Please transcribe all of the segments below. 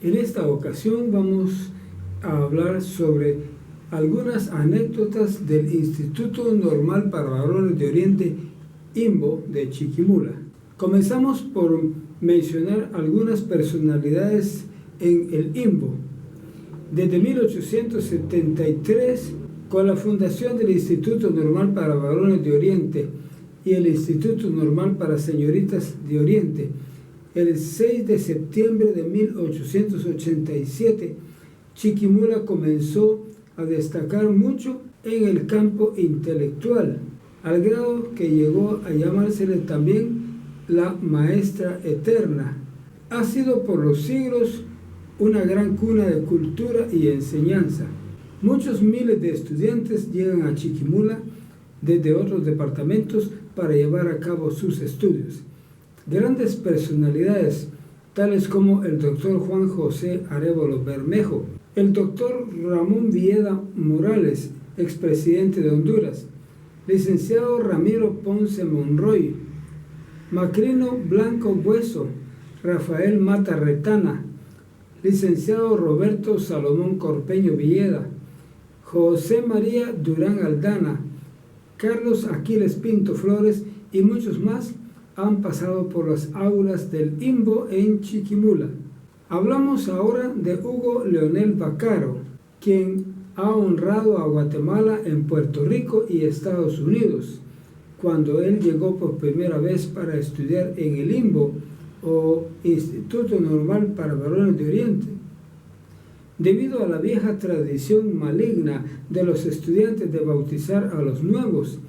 En esta ocasión vamos a hablar sobre algunas anécdotas del Instituto Normal para Varones de Oriente, INVO, de Chiquimula. Comenzamos por mencionar algunas personalidades en el INVO. Desde 1873, con la fundación del Instituto Normal para Varones de Oriente y el Instituto Normal para Señoritas de Oriente, el 6 de septiembre de 1887, Chiquimula comenzó a destacar mucho en el campo intelectual, al grado que llegó a llamársele también la maestra eterna. Ha sido por los siglos una gran cuna de cultura y enseñanza. Muchos miles de estudiantes llegan a Chiquimula desde otros departamentos para llevar a cabo sus estudios. Grandes personalidades, tales como el doctor Juan José Arévalo Bermejo, el doctor Ramón Villeda Morales, expresidente de Honduras, licenciado Ramiro Ponce Monroy, Macrino Blanco Hueso, Rafael Mata Retana, licenciado Roberto Salomón Corpeño Villeda, José María Durán Aldana, Carlos Aquiles Pinto Flores y muchos más han pasado por las aulas del INVO en Chiquimula. Hablamos ahora de Hugo Leonel Vaccaro, quien ha honrado a Guatemala en Puerto Rico y Estados Unidos, cuando él llegó por primera vez para estudiar en el INVO o Instituto Normal para Varones de Oriente. Debido a la vieja tradición maligna de los estudiantes de bautizar a los nuevos,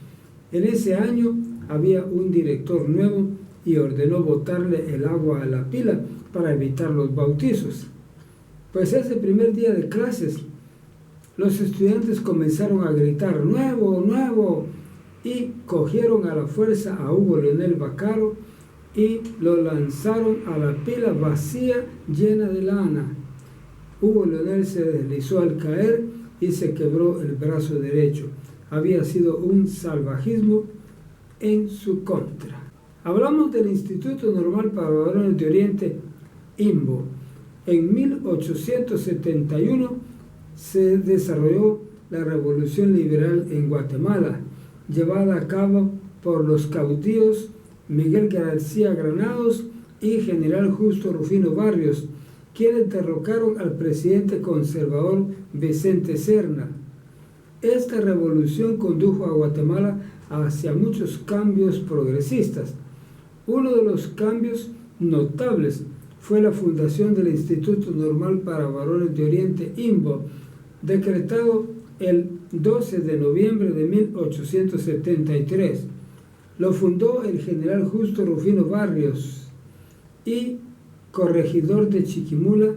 en ese año había un director nuevo y ordenó botarle el agua a la pila para evitar los bautizos. Pues ese primer día de clases, los estudiantes comenzaron a gritar "nuevo, nuevo", y cogieron a la fuerza a Hugo Leonel Vaccaro y lo lanzaron a la pila vacía llena de lana. Hugo Leonel se deslizó al caer y se quebró el brazo derecho. Había sido un salvajismo en su contra. Hablamos del Instituto Normal para Varones de Oriente, INVO. En 1871 se desarrolló la Revolución Liberal en Guatemala, llevada a cabo por los caudillos Miguel García Granados y General Justo Rufino Barrios, quienes derrocaron al presidente conservador Vicente Serna. Esta revolución condujo a Guatemala hacia muchos cambios progresistas. Uno de los cambios notables fue la fundación del Instituto Normal para Varones de Oriente, INVO, decretado el 12 de noviembre de 1873. Lo fundó el general Justo Rufino Barrios y corregidor de Chiquimula,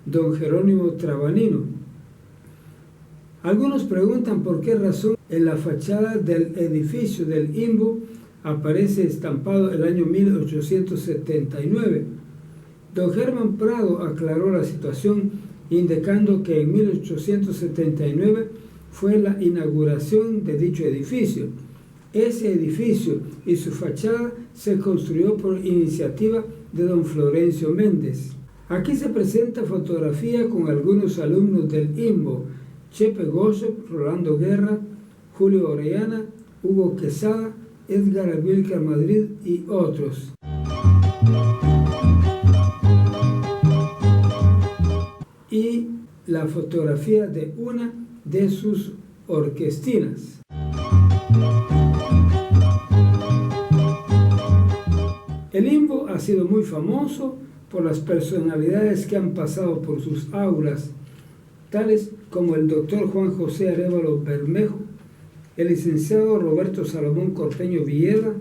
don Jerónimo Trabanino. Algunos preguntan por qué razón en la fachada del edificio del INVO aparece estampado el año 1879. Don Germán Prado aclaró la situación indicando que en 1879 fue la inauguración de dicho edificio. Ese edificio y su fachada se construyó por iniciativa de don Florencio Méndez. Aquí se presenta fotografía con algunos alumnos del INVO: Chepe Gozo, Rolando Guerra, Julio Orellana, Hugo Quesada, Edgar Amílcar Madrid y otros. Y la fotografía de una de sus orquestinas. El INVO ha sido muy famoso por las personalidades que han pasado por sus aulas, tales como el doctor Juan José Arévalo Bermejo, el licenciado Roberto Salomón Corpeño Villeda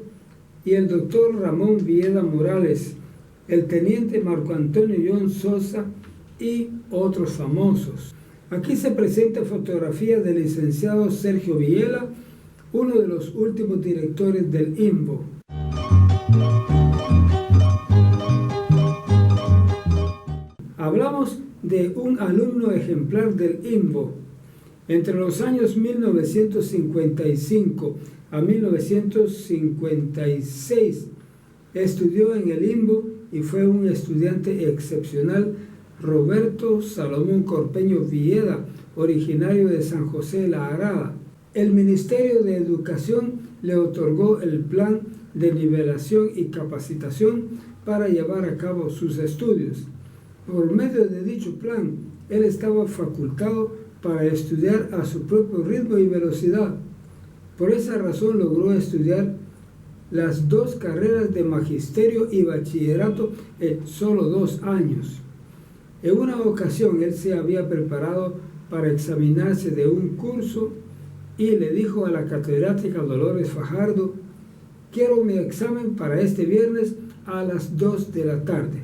y el doctor Ramón Villeda Morales, el teniente Marco Antonio John Sosa y otros famosos. Aquí se presenta fotografía del licenciado Sergio Villela, uno de los últimos directores del INVO. Hablamos de un alumno ejemplar del INVO. Entre los años 1955 a 1956 estudió en el INVO y fue un estudiante excepcional Roberto Salomón Corpeño Villeda, originario de San José La Arada. El Ministerio de Educación le otorgó el plan de nivelación y capacitación para llevar a cabo sus estudios. Por medio de dicho plan, él estaba facultado para estudiar a su propio ritmo y velocidad. Por esa razón logró estudiar las 2 carreras de magisterio y bachillerato en solo 2 años. En una ocasión él se había preparado para examinarse de un curso y le dijo a la catedrática Dolores Fajardo: quiero mi examen para este viernes a las 2 de la tarde.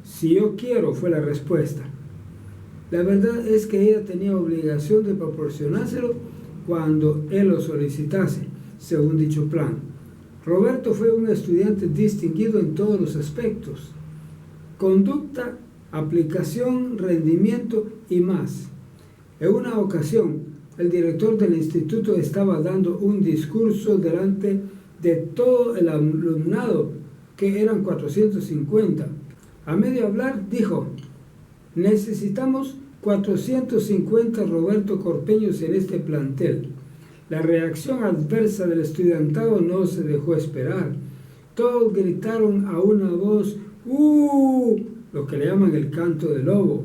Si yo quiero, fue la respuesta. La verdad es que ella tenía obligación de proporcionárselo cuando él lo solicitase, según dicho plan. Roberto fue un estudiante distinguido en todos los aspectos: conducta, aplicación, rendimiento y más. En una ocasión, el director del instituto estaba dando un discurso delante de todo el alumnado, que eran 450. A medio hablar, dijo: necesitamos 450 Roberto Corpeños en este plantel. La reacción adversa del estudiantado no se dejó esperar. Todos gritaron a una voz: ¡uh!, lo que le llaman el canto del lobo.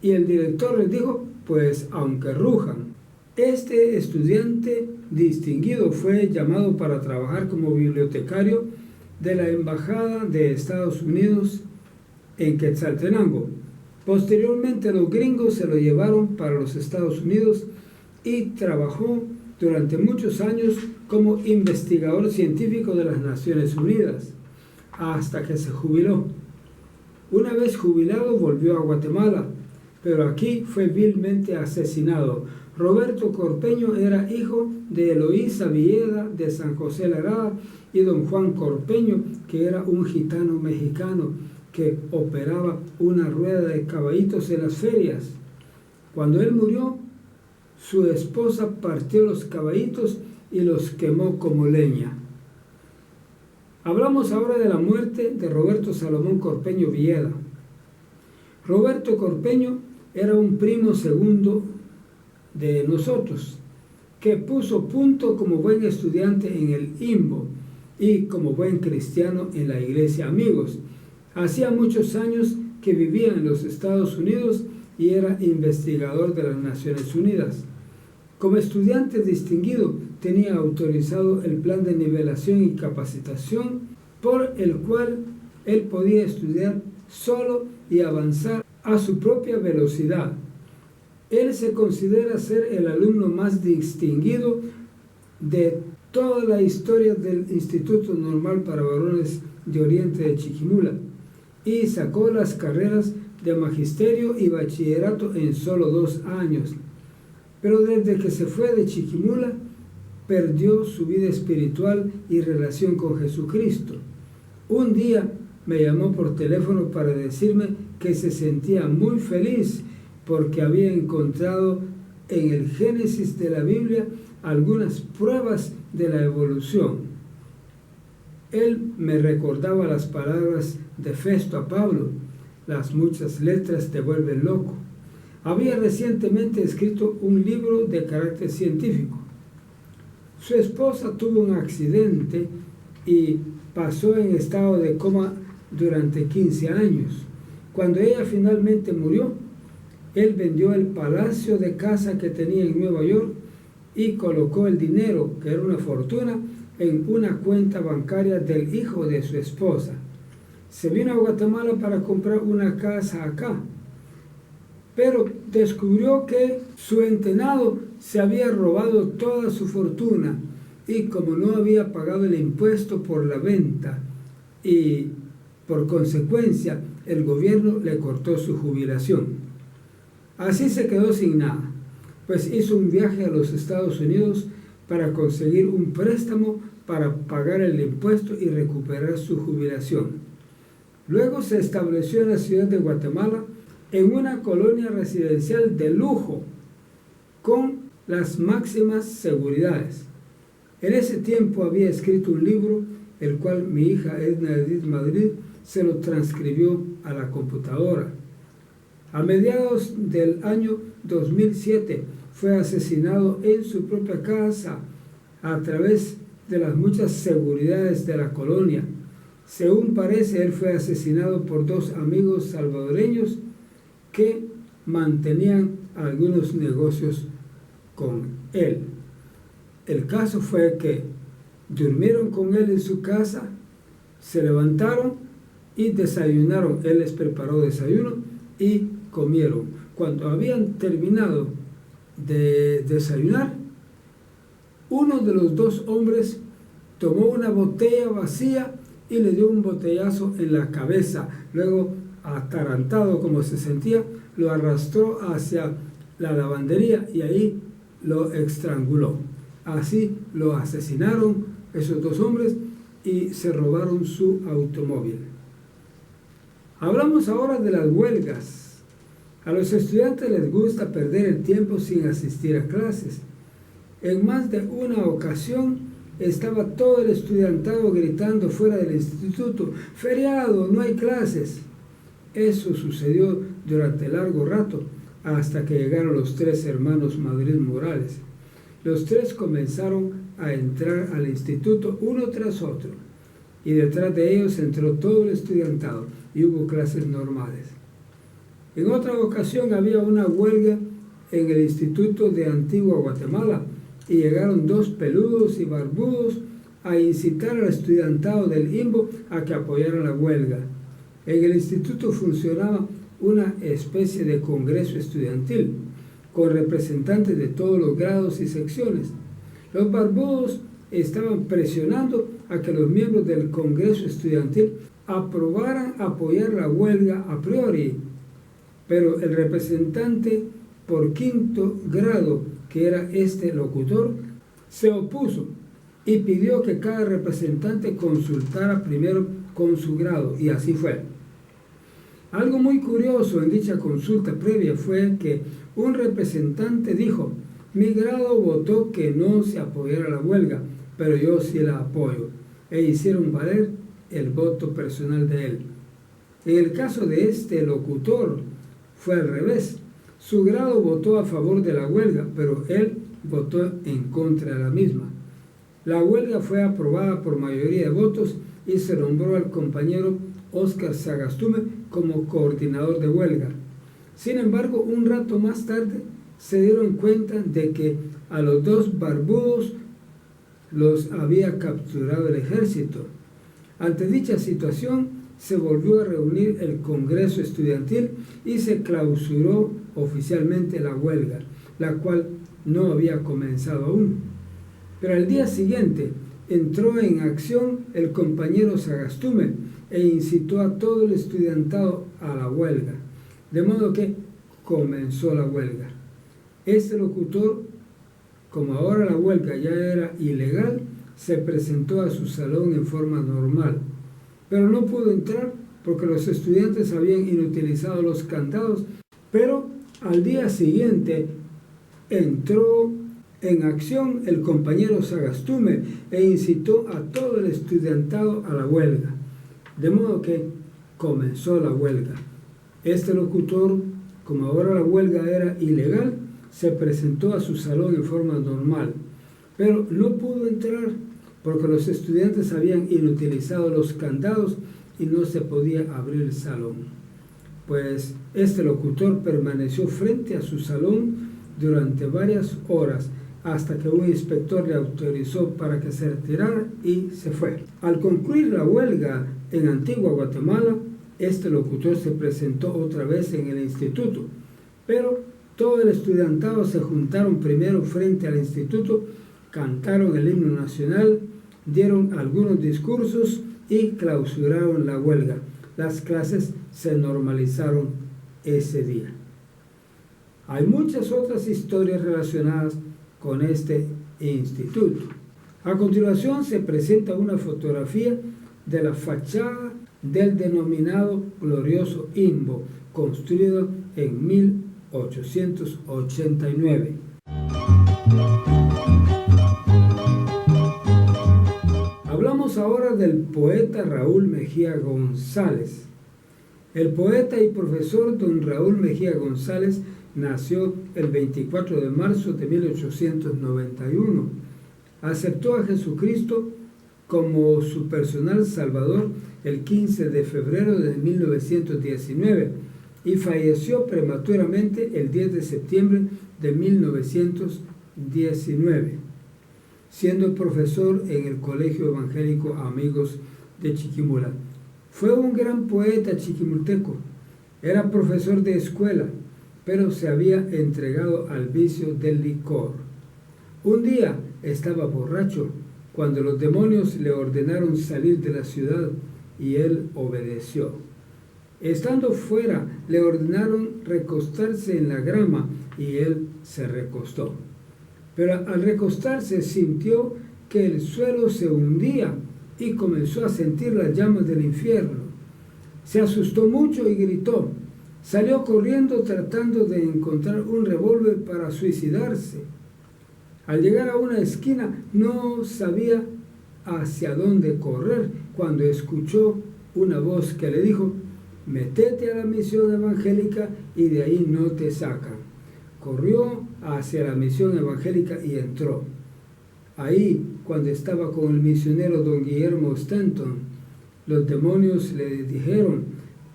Y el director les dijo: pues aunque rujan. Este estudiante distinguido fue llamado para trabajar como bibliotecario de la Embajada de Estados Unidos en Quetzaltenango. Posteriormente los gringos se lo llevaron para los Estados Unidos y trabajó durante muchos años como investigador científico de las Naciones Unidas, hasta que se jubiló. Una vez jubilado volvió a Guatemala, pero aquí fue vilmente asesinado. Roberto Corpeño era hijo de Eloísa Villeda de San José La Arada y don Juan Corpeño, que era un gitano mexicano que operaba una rueda de caballitos en las ferias. Cuando él murió, su esposa partió los caballitos y los quemó como leña. Hablamos ahora de la muerte de Roberto Salomón Corpeño Villeda. Roberto Corpeño era un primo segundo de nosotros, que puso punto como buen estudiante en el IMBO y como buen cristiano en la iglesia Amigos. Hacía muchos años que vivía en los Estados Unidos y era investigador de las Naciones Unidas. Como estudiante distinguido, tenía autorizado el plan de nivelación y capacitación por el cual él podía estudiar solo y avanzar a su propia velocidad. Él se considera ser el alumno más distinguido de toda la historia del Instituto Normal para Varones de Oriente de Chiquimula y sacó las carreras de magisterio y bachillerato en solo 2 años. Pero desde que se fue de Chiquimula, perdió su vida espiritual y relación con Jesucristo. Un día me llamó por teléfono para decirme que se sentía muy feliz porque había encontrado en el Génesis de la Biblia algunas pruebas de la evolución. Él me recordaba las palabras de Festo a Pablo: las muchas letras te vuelven loco. Había recientemente escrito un libro de carácter científico. Su esposa tuvo un accidente y pasó en estado de coma durante 15 años. Cuando ella finalmente murió, él vendió el palacio de casa que tenía en Nueva York y colocó el dinero, que era una fortuna, en una cuenta bancaria del hijo de su esposa. Se vino a Guatemala para comprar una casa acá, pero descubrió que su entenado se había robado toda su fortuna y como no había pagado el impuesto por la venta y por consecuencia el gobierno le cortó su jubilación. Así se quedó sin nada, pues hizo un viaje a los Estados Unidos para conseguir un préstamo para pagar el impuesto y recuperar su jubilación. Luego se estableció en la ciudad de Guatemala en una colonia residencial de lujo con las máximas seguridades. En ese tiempo había escrito un libro, el cual mi hija Edna Edith Madrid se lo transcribió a la computadora. A mediados del año 2007 fue asesinado en su propia casa a través de las muchas seguridades de la colonia. Según parece, él fue asesinado por dos amigos salvadoreños que mantenían algunos negocios con él. El caso fue que durmieron con él en su casa, se levantaron y desayunaron. Él les preparó desayuno y comieron. Cuando habían terminado de desayunar, uno de los dos hombres tomó una botella vacía y le dio un botellazo en la cabeza. Luego, atarantado como se sentía, lo arrastró hacia la lavandería y ahí lo estranguló. Así lo asesinaron esos dos hombres y se robaron su automóvil. Hablamos ahora de las huelgas. A los estudiantes les gusta perder el tiempo sin asistir a clases. En más de una ocasión estaba todo el estudiantado gritando fuera del instituto: ¡feriado, no hay clases! Eso sucedió durante largo rato, hasta que llegaron los tres hermanos Madrid Morales. Los tres comenzaron a entrar al instituto uno tras otro, y detrás de ellos entró todo el estudiantado y hubo clases normales. En otra ocasión había una huelga en el Instituto de Antigua Guatemala y llegaron dos peludos y barbudos a incitar al estudiantado del IMBO a que apoyaran la huelga. En el instituto funcionaba una especie de congreso estudiantil con representantes de todos los grados y secciones. Los barbudos estaban presionando a que los miembros del congreso estudiantil aprobaran apoyar la huelga a priori, pero el representante por quinto grado, que era este locutor, se opuso y pidió que cada representante consultara primero con su grado, y así fue. Algo muy curioso en dicha consulta previa fue que un representante dijo: mi grado votó que no se apoyara la huelga, pero yo sí la apoyo, e hicieron valer el voto personal de él. En el caso de este locutor fue al revés. Su grado votó a favor de la huelga, pero él votó en contra de la misma. La huelga fue aprobada por mayoría de votos y se nombró al compañero Óscar Sagastume como coordinador de huelga. Sin embargo, un rato más tarde se dieron cuenta de que a los dos barbudos los había capturado el ejército. Ante dicha situación, se volvió a reunir el Congreso Estudiantil y se clausuró oficialmente la huelga, la cual no había comenzado aún. Pero al día siguiente entró en acción el compañero Sagastume e incitó a todo el estudiantado a la huelga, de modo que comenzó la huelga. Este locutor, como ahora la huelga ya era ilegal, se presentó a su salón en forma normal, pero no pudo entrar porque los estudiantes habían inutilizado los candados. Pero al día siguiente entró en acción el compañero Sagastume e incitó a todo el estudiantado a la huelga, de modo que comenzó la huelga. Este locutor, como ahora la huelga era ilegal, se presentó a su salón en forma normal, pero no pudo entrar porque los estudiantes habían inutilizado los candados y no se podía abrir el salón. Pues este locutor permaneció frente a su salón durante varias horas hasta que un inspector le autorizó para que se retirara y se fue. Al concluir la huelga en Antigua Guatemala, este locutor se presentó otra vez en el instituto, pero todo el estudiantado se juntaron primero frente al instituto, cantaron el himno nacional, dieron algunos discursos y clausuraron la huelga. Las clases se normalizaron ese día. Hay muchas otras historias relacionadas con este instituto. A continuación se presenta una fotografía de la fachada del denominado glorioso IMBO, construido en 1889. Hablamos ahora del poeta Raúl Mejía González. El poeta y profesor don Raúl Mejía González nació el 24 de marzo de 1891. Aceptó a Jesucristo como su personal salvador el 15 de febrero de 1919 y falleció prematuramente el 10 de septiembre de 1919, siendo profesor en el Colegio Evangélico Amigos de Chiquimula. Fue un gran poeta chiquimulteco, era profesor de escuela, pero se había entregado al vicio del licor. Un día estaba borracho cuando los demonios le ordenaron salir de la ciudad y él obedeció. Estando fuera, le ordenaron recostarse en la grama y él se recostó. Pero al recostarse sintió que el suelo se hundía y comenzó a sentir las llamas del infierno. Se asustó mucho y gritó. Salió corriendo tratando de encontrar un revólver para suicidarse. Al llegar a una esquina no sabía hacia dónde correr cuando escuchó una voz que le dijo: métete a la misión evangélica y de ahí no te sacan. Corrió hacia la misión evangélica y entró. Ahí, cuando estaba con el misionero don Guillermo Stanton, los demonios le dijeron: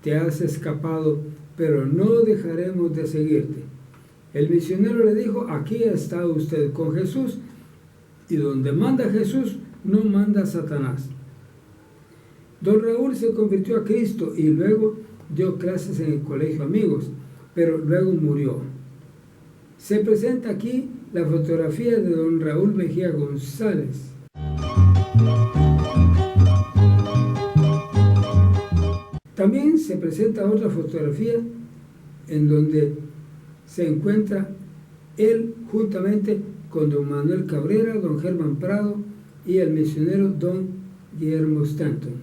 te has escapado, pero no dejaremos de seguirte. El misionero le dijo: aquí está usted con Jesús, y donde manda Jesús, no manda Satanás. Don Raúl se convirtió a Cristo y luego dio clases en el Colegio Amigos, pero luego murió. Se presenta aquí la fotografía de don Raúl Mejía González. También se presenta otra fotografía en donde se encuentra él juntamente con don Manuel Cabrera, don Germán Prado y el misionero don Guillermo Stanton.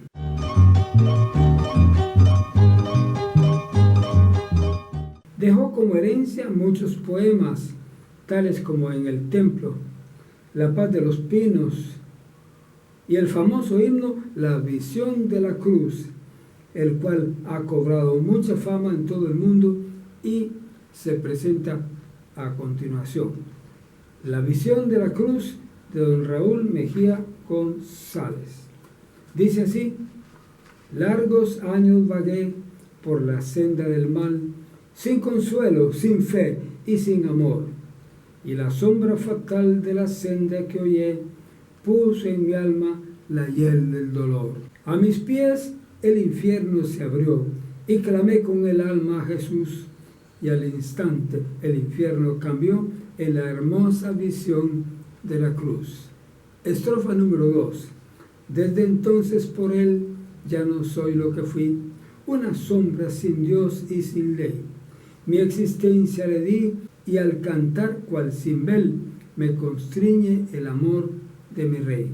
Dejó como herencia muchos poemas, tales como En el Templo, La Paz de los Pinos y el famoso himno La Visión de la Cruz, el cual ha cobrado mucha fama en todo el mundo y se presenta a continuación. La Visión de la Cruz de don Raúl Mejía González. Dice así: largos años vagué por la senda del mal, sin consuelo, sin fe y sin amor, y la sombra fatal de la senda que hollé puso en mi alma la hiel del dolor. A mis pies el infierno se abrió y clamé con el alma a Jesús, y al instante el infierno cambió en la hermosa visión de la cruz. Estrofa número 2. Desde entonces por él ya no soy lo que fui, una sombra sin Dios y sin ley. Mi existencia le di y al cantar cual cimbel me constriñe el amor de mi rey.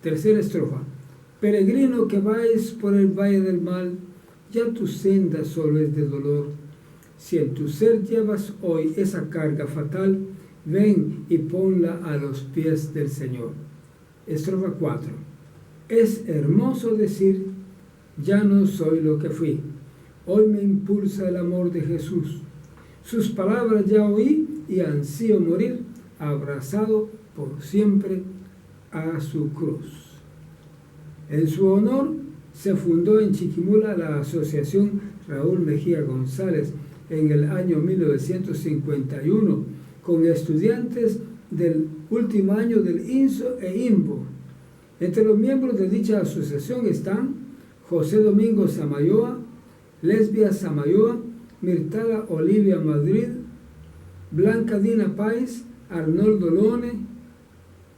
Tercera estrofa. Peregrino que vais por el valle del mal, ya tu senda solo es de dolor. Si en tu ser llevas hoy esa carga fatal, ven y ponla a los pies del Señor. Estrofa 4. Es hermoso decir, ya no soy lo que fui. Hoy me impulsa el amor de Jesús. Sus palabras ya oí y ansío morir, abrazado por siempre a su cruz. En su honor se fundó en Chiquimula la Asociación Raúl Mejía González en el año 1951, con estudiantes del último año del INSO e IMBO. Entre los miembros de dicha asociación están José Domingo Samayoa, Lesbia Samayoa, Mirtala Olivia Madrid, Blanca Dina Páez, Arnoldo Lone,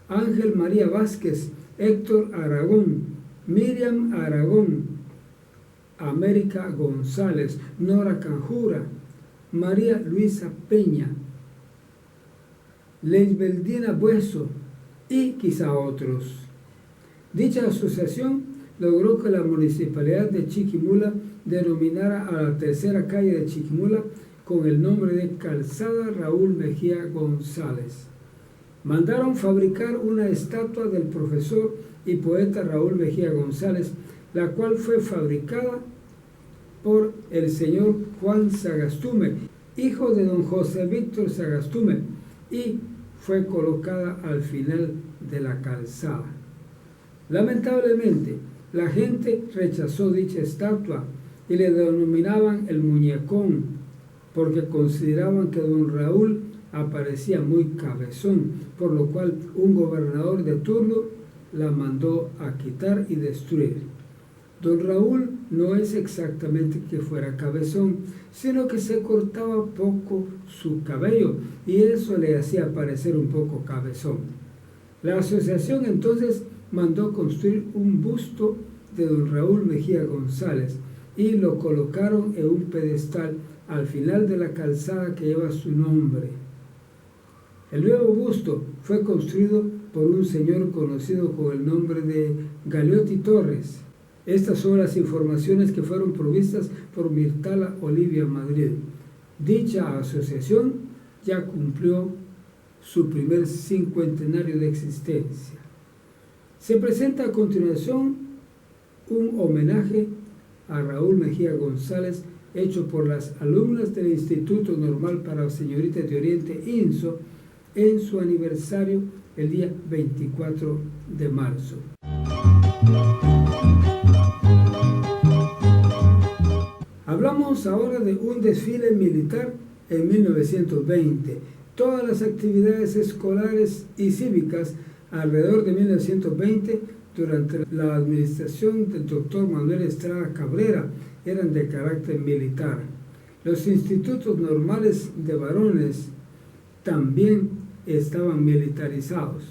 Ángel María Vázquez, Héctor Aragón, Miriam Aragón, América González, Nora Canjura, María Luisa Peña, Leisbeldina Bueso y quizá otros. Dicha asociación logró que la municipalidad de Chiquimula denominara a la tercera calle de Chiquimula con el nombre de Calzada Raúl Mejía González. Mandaron fabricar una estatua del profesor y poeta Raúl Mejía González, la cual fue fabricada por el señor Juan Sagastume, hijo de don José Víctor Sagastume, y fue colocada al final de la calzada. Lamentablemente, la gente rechazó dicha estatua y le denominaban el muñecón, porque consideraban que don Raúl aparecía muy cabezón, por lo cual un gobernador de turno la mandó a quitar y destruir. Don Raúl no es exactamente que fuera cabezón, sino que se cortaba poco su cabello y eso le hacía parecer un poco cabezón. La asociación entonces mandó construir un busto de don Raúl Mejía González y lo colocaron en un pedestal al final de la calzada que lleva su nombre. El nuevo busto fue construido por un señor conocido con el nombre de Galeotti Torres. Estas son las informaciones que fueron provistas por Mirtala Olivia Madrid. Dicha asociación ya cumplió su primer cincuentenario de existencia. Se presenta a continuación un homenaje a Raúl Mejía González hecho por las alumnas del Instituto Normal para Señoritas de Oriente, INSO, en su aniversario el día 24 de marzo. Hablamos ahora de un desfile militar en 1920. Todas las actividades escolares y cívicas alrededor de 1920, durante la administración del doctor Manuel Estrada Cabrera, eran de carácter militar. Los institutos normales de varones también estaban militarizados.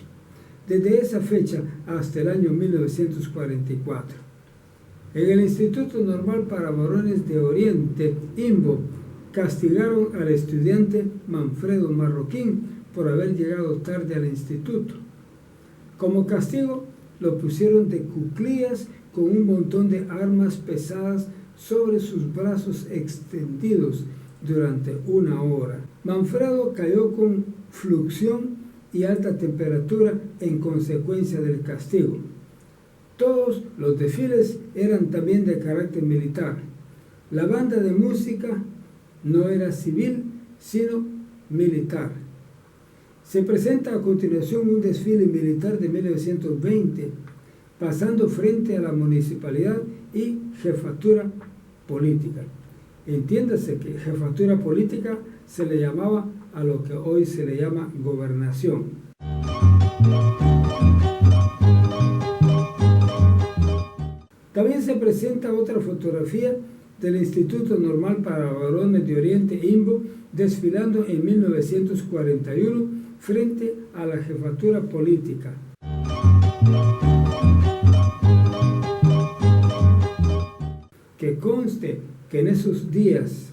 Desde esa fecha hasta el año 1944. En el Instituto Normal para Varones de Oriente, INVO, castigaron al estudiante Manfredo Marroquín por haber llegado tarde al instituto. Como castigo, lo pusieron de cuclillas con un montón de armas pesadas sobre sus brazos extendidos durante 1 hora. Manfredo cayó con fluxión y alta temperatura en consecuencia del castigo. Todos los desfiles eran también de carácter militar. La banda de música no era civil, sino militar. Se presenta a continuación un desfile militar de 1920, pasando frente a la municipalidad y jefatura política. Entiéndase que jefatura política se le llamaba a lo que hoy se le llama gobernación. También se presenta otra fotografía del Instituto Normal para Varones de Oriente, INVO, desfilando en 1941 frente a la jefatura política. Que conste que en esos días,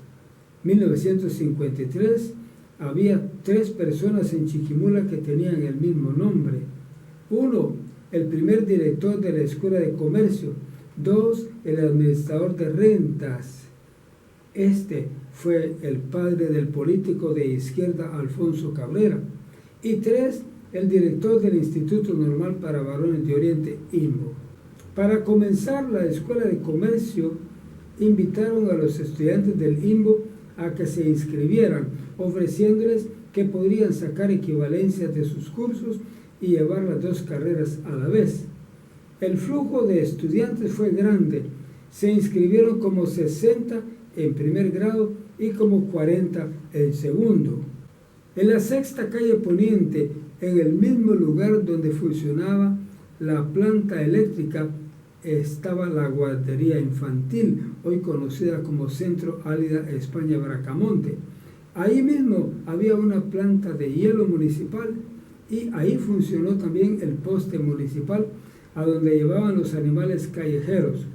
1953, había 3 personas en Chiquimula que tenían el mismo nombre. 1, el primer director de la Escuela de Comercio. 2, el administrador de rentas. Este fue el padre del político de izquierda Alfonso Cabrera. Y 3, el director del Instituto Normal para Varones de Oriente, INVO. Para comenzar la Escuela de Comercio, invitaron a los estudiantes del INVO a que se inscribieran, ofreciéndoles que podrían sacar equivalencias de sus cursos y llevar las 2 carreras a la vez. El flujo de estudiantes fue grande. Se inscribieron como 60 en primer grado y como 40 en segundo. En la 6ª calle Poniente, en el mismo lugar donde funcionaba la planta eléctrica, estaba la guardería infantil, hoy conocida como Centro Álida España Bracamonte. Ahí mismo había una planta de hielo municipal y ahí funcionó también el poste municipal a donde llevaban los animales callejeros,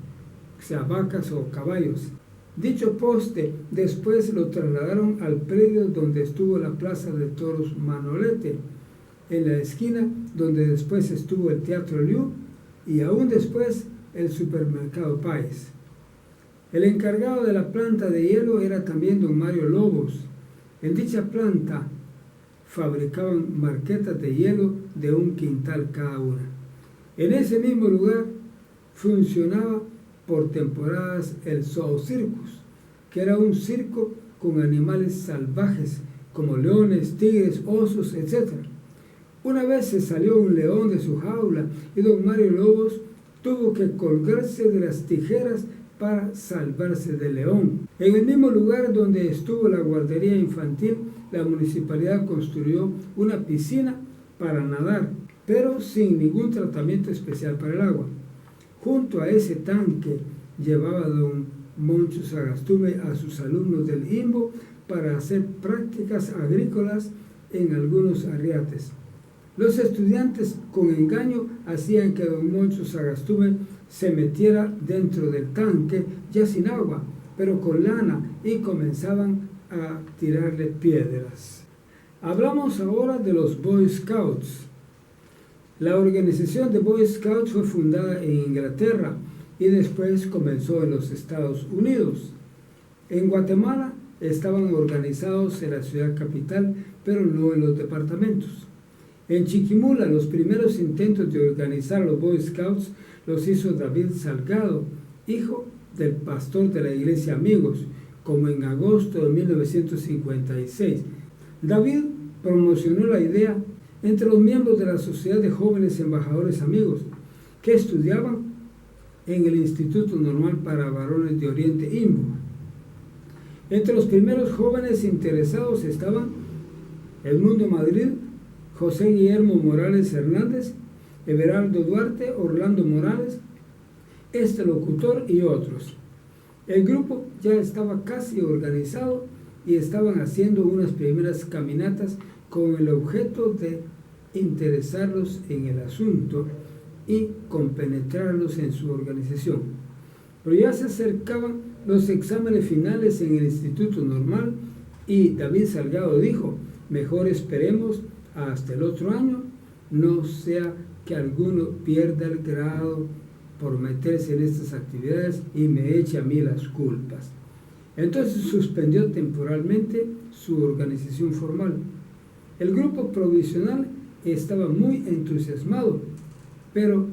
sea vacas o caballos. Dicho poste después lo trasladaron al predio donde estuvo la Plaza de Toros Manolete, en la esquina donde después estuvo el Teatro Liu y aún después el Supermercado País. El encargado de la planta de hielo era también don Mario Lobos. En dicha planta fabricaban marquetas de hielo de 1 quintal cada una. En ese mismo lugar funcionaba por temporadas el Zoo Circus, que era un circo con animales salvajes como leones, tigres, osos, etc. Una vez se salió un león de su jaula y don Mario Lobos tuvo que colgarse de las tijeras para salvarse del león. En el mismo lugar donde estuvo la guardería infantil, la municipalidad construyó una piscina para nadar, pero sin ningún tratamiento especial para el agua. Junto a ese tanque llevaba don Moncho Sagastume a sus alumnos del IMBO para hacer prácticas agrícolas en algunos arriates. Los estudiantes con engaño hacían que don Moncho Sagastume se metiera dentro del tanque ya sin agua, pero con lana, y comenzaban a tirarle piedras. Hablamos ahora de los Boy Scouts. La organización de Boy Scouts fue fundada en Inglaterra y después comenzó en los Estados Unidos. En Guatemala estaban organizados en la ciudad capital, pero no en los departamentos. En Chiquimula, los primeros intentos de organizar los Boy Scouts los hizo David Salgado, hijo del pastor de la iglesia Amigos, como en agosto de 1956. David promocionó la idea entre los miembros de la Sociedad de Jóvenes Embajadores Amigos, que estudiaban en el Instituto Normal para Varones de Oriente, IMBO. Entre los primeros jóvenes interesados estaban Edmundo Madrid, José Guillermo Morales Hernández, Everaldo Duarte, Orlando Morales, este locutor y otros. El grupo ya estaba casi organizado y estaban haciendo unas primeras caminatas con el objeto de interesarlos en el asunto y compenetrarlos en su organización. Pero ya se acercaban los exámenes finales en el Instituto Normal y David Salgado dijo: mejor esperemos hasta el otro año, no sea que alguno pierda el grado por meterse en estas actividades y me eche a mí las culpas. Entonces suspendió temporalmente su organización formal. El grupo provisional estaba muy entusiasmado, pero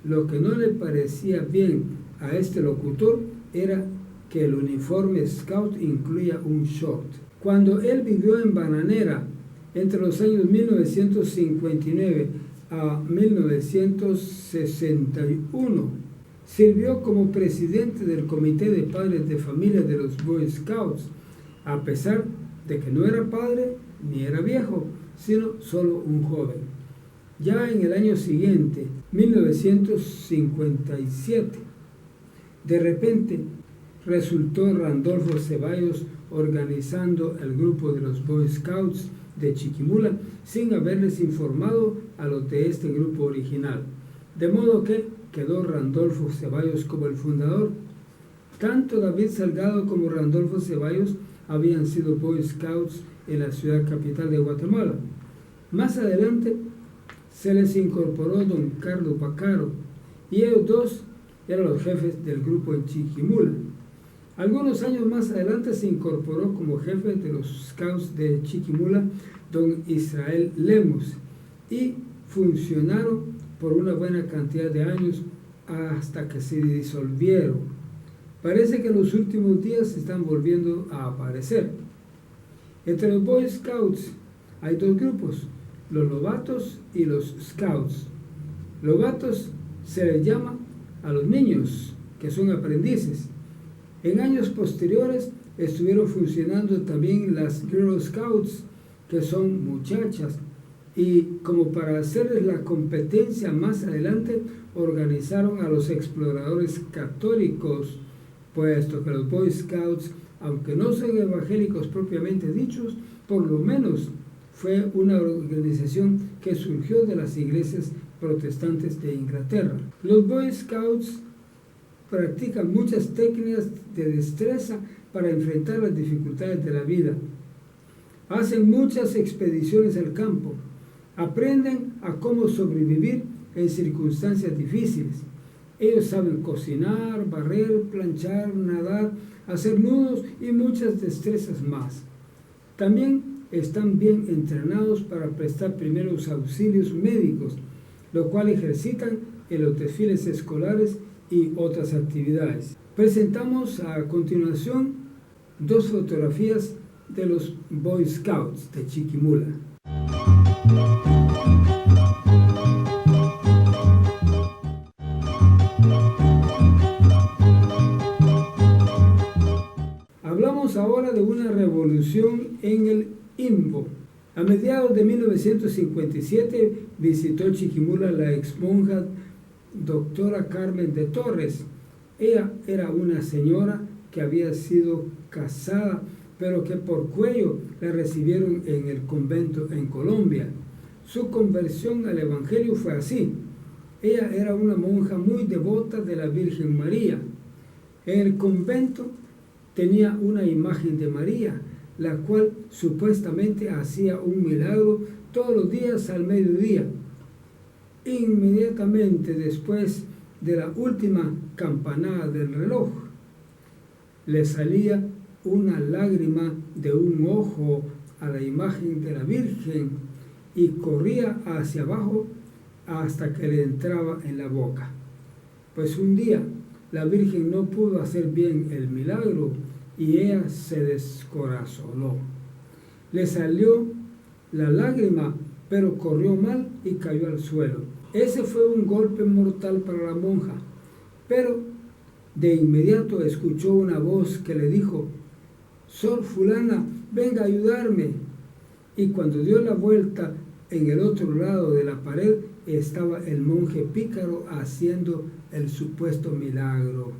lo que no le parecía bien a este locutor era que el uniforme scout incluía un short. Cuando él vivió en Bananera entre los años 1959 a 1961, sirvió como presidente del Comité de Padres de Familia de los Boy Scouts, a pesar de que no era padre ni era viejo, sino solo un joven. Ya en el año siguiente, 1957, de repente resultó Randolfo Ceballos organizando el grupo de los Boy Scouts de Chiquimula sin haberles informado a los de este grupo original, de modo que quedó Randolfo Ceballos como el fundador. Tanto David Salgado como Randolfo Ceballos habían sido Boy Scouts en la ciudad capital de Guatemala. Más adelante se les incorporó don Carlos Bacaro y ellos dos eran los jefes del grupo en Chiquimula. Algunos años más adelante se incorporó como jefe de los Scouts de Chiquimula don Israel Lemos y funcionaron por una buena cantidad de años hasta que se disolvieron. Parece que en los últimos días se están volviendo a aparecer. Entre los Boy Scouts hay dos grupos, los lobatos y los Scouts. Lobatos se les llama a los niños que son aprendices. En años posteriores estuvieron funcionando también las Girl Scouts, que son muchachas, y como para hacerles la competencia más adelante, organizaron a los exploradores católicos, puesto que los Boy Scouts, aunque no son evangélicos propiamente dichos, por lo menos fue una organización que surgió de las iglesias protestantes de Inglaterra. Los Boy Scouts practican muchas técnicas de destreza para enfrentar las dificultades de la vida. Hacen muchas expediciones al campo. Aprenden a cómo sobrevivir en circunstancias difíciles. Ellos saben cocinar, barrer, planchar, nadar, hacer nudos y muchas destrezas más. También están bien entrenados para prestar primeros auxilios médicos, lo cual ejercitan en los desfiles escolares y otras actividades. Presentamos a continuación 2 fotografías de los Boy Scouts de Chiquimula. Hablamos ahora de una revolución en el Imbo. A mediados de 1957 visitó Chiquimula la exmonja doctora Carmen de Torres. Ella era una señora que había sido casada, pero que por cuello la recibieron en el convento en Colombia. Su conversión al Evangelio fue así. Ella era una monja muy devota de la Virgen María. En el convento tenía una imagen de María, la cual supuestamente hacía un milagro todos los días al mediodía. Inmediatamente después de la última campanada del reloj, le salía una lágrima de un ojo a la imagen de la Virgen y corría hacia abajo hasta que le entraba en la boca. Pues un día la Virgen no pudo hacer bien el milagro y ella se descorazonó. Le salió la lágrima, pero corrió mal y cayó al suelo. Ese fue un golpe mortal para la monja, pero de inmediato escuchó una voz que le dijo: Sor fulana, venga a ayudarme. Y cuando dio la vuelta, en el otro lado de la pared estaba el monje pícaro haciendo el supuesto milagro.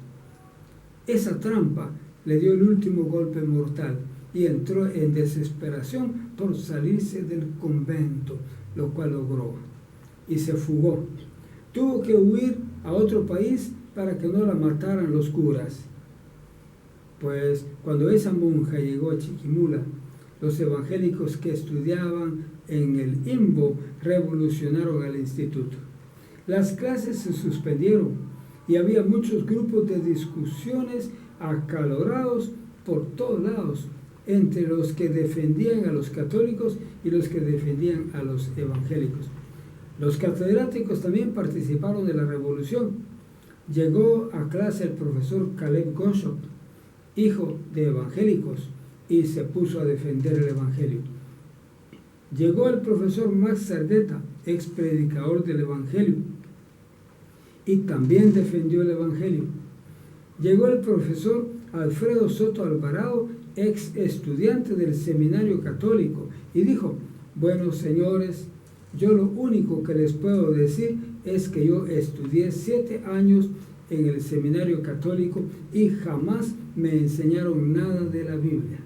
Esa trampa le dio el último golpe mortal y entró en desesperación por salirse del convento, lo cual logró, y se fugó. Tuvo que huir a otro país para que no la mataran los curas. Pues cuando esa monja llegó a Chiquimula, los evangélicos que estudiaban en el Imbo revolucionaron el instituto. Las clases se suspendieron y había muchos grupos de discusiones acalorados por todos lados, entre los que defendían a los católicos y los que defendían a los evangélicos. Los catedráticos también participaron de la revolución. Llegó a clase el profesor Caleb Goshop, hijo de evangélicos, y se puso a defender el evangelio. Llegó el profesor Max Sardeta, ex predicador del evangelio, y también defendió el evangelio. Llegó el profesor Alfredo Soto Alvarado, ex estudiante del seminario católico, y dijo: bueno, señores, yo lo único que les puedo decir es que yo estudié 7 años en el seminario católico y jamás me enseñaron nada de la Biblia.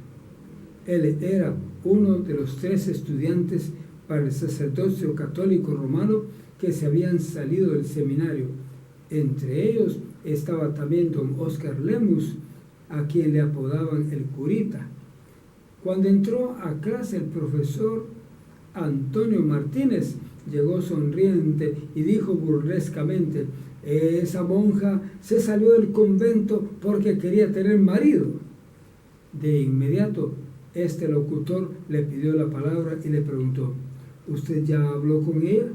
Él era uno de los 3 estudiantes para el sacerdocio católico romano que se habían salido del seminario. Entre ellos estaba también don Oscar Lemus, a quien le apodaban el curita. Cuando entró a clase el profesor Antonio Martínez llegó sonriente y dijo burlescamente: esa monja se salió del convento porque quería tener marido. De inmediato este locutor le pidió la palabra y le preguntó: ¿usted ya habló con ella?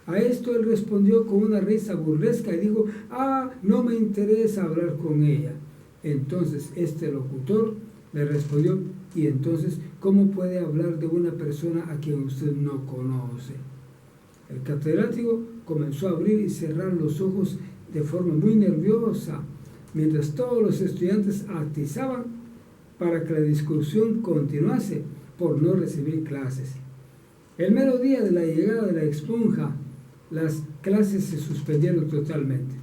A esto él respondió con una risa burlesca y dijo: no me interesa hablar con ella. Entonces este locutor le respondió: y entonces, ¿cómo puede hablar de una persona a quien usted no conoce? El catedrático comenzó a abrir y cerrar los ojos de forma muy nerviosa, mientras todos los estudiantes atizaban para que la discusión continuase por no recibir clases. El mero día de la llegada de la exmonja, las clases se suspendieron totalmente.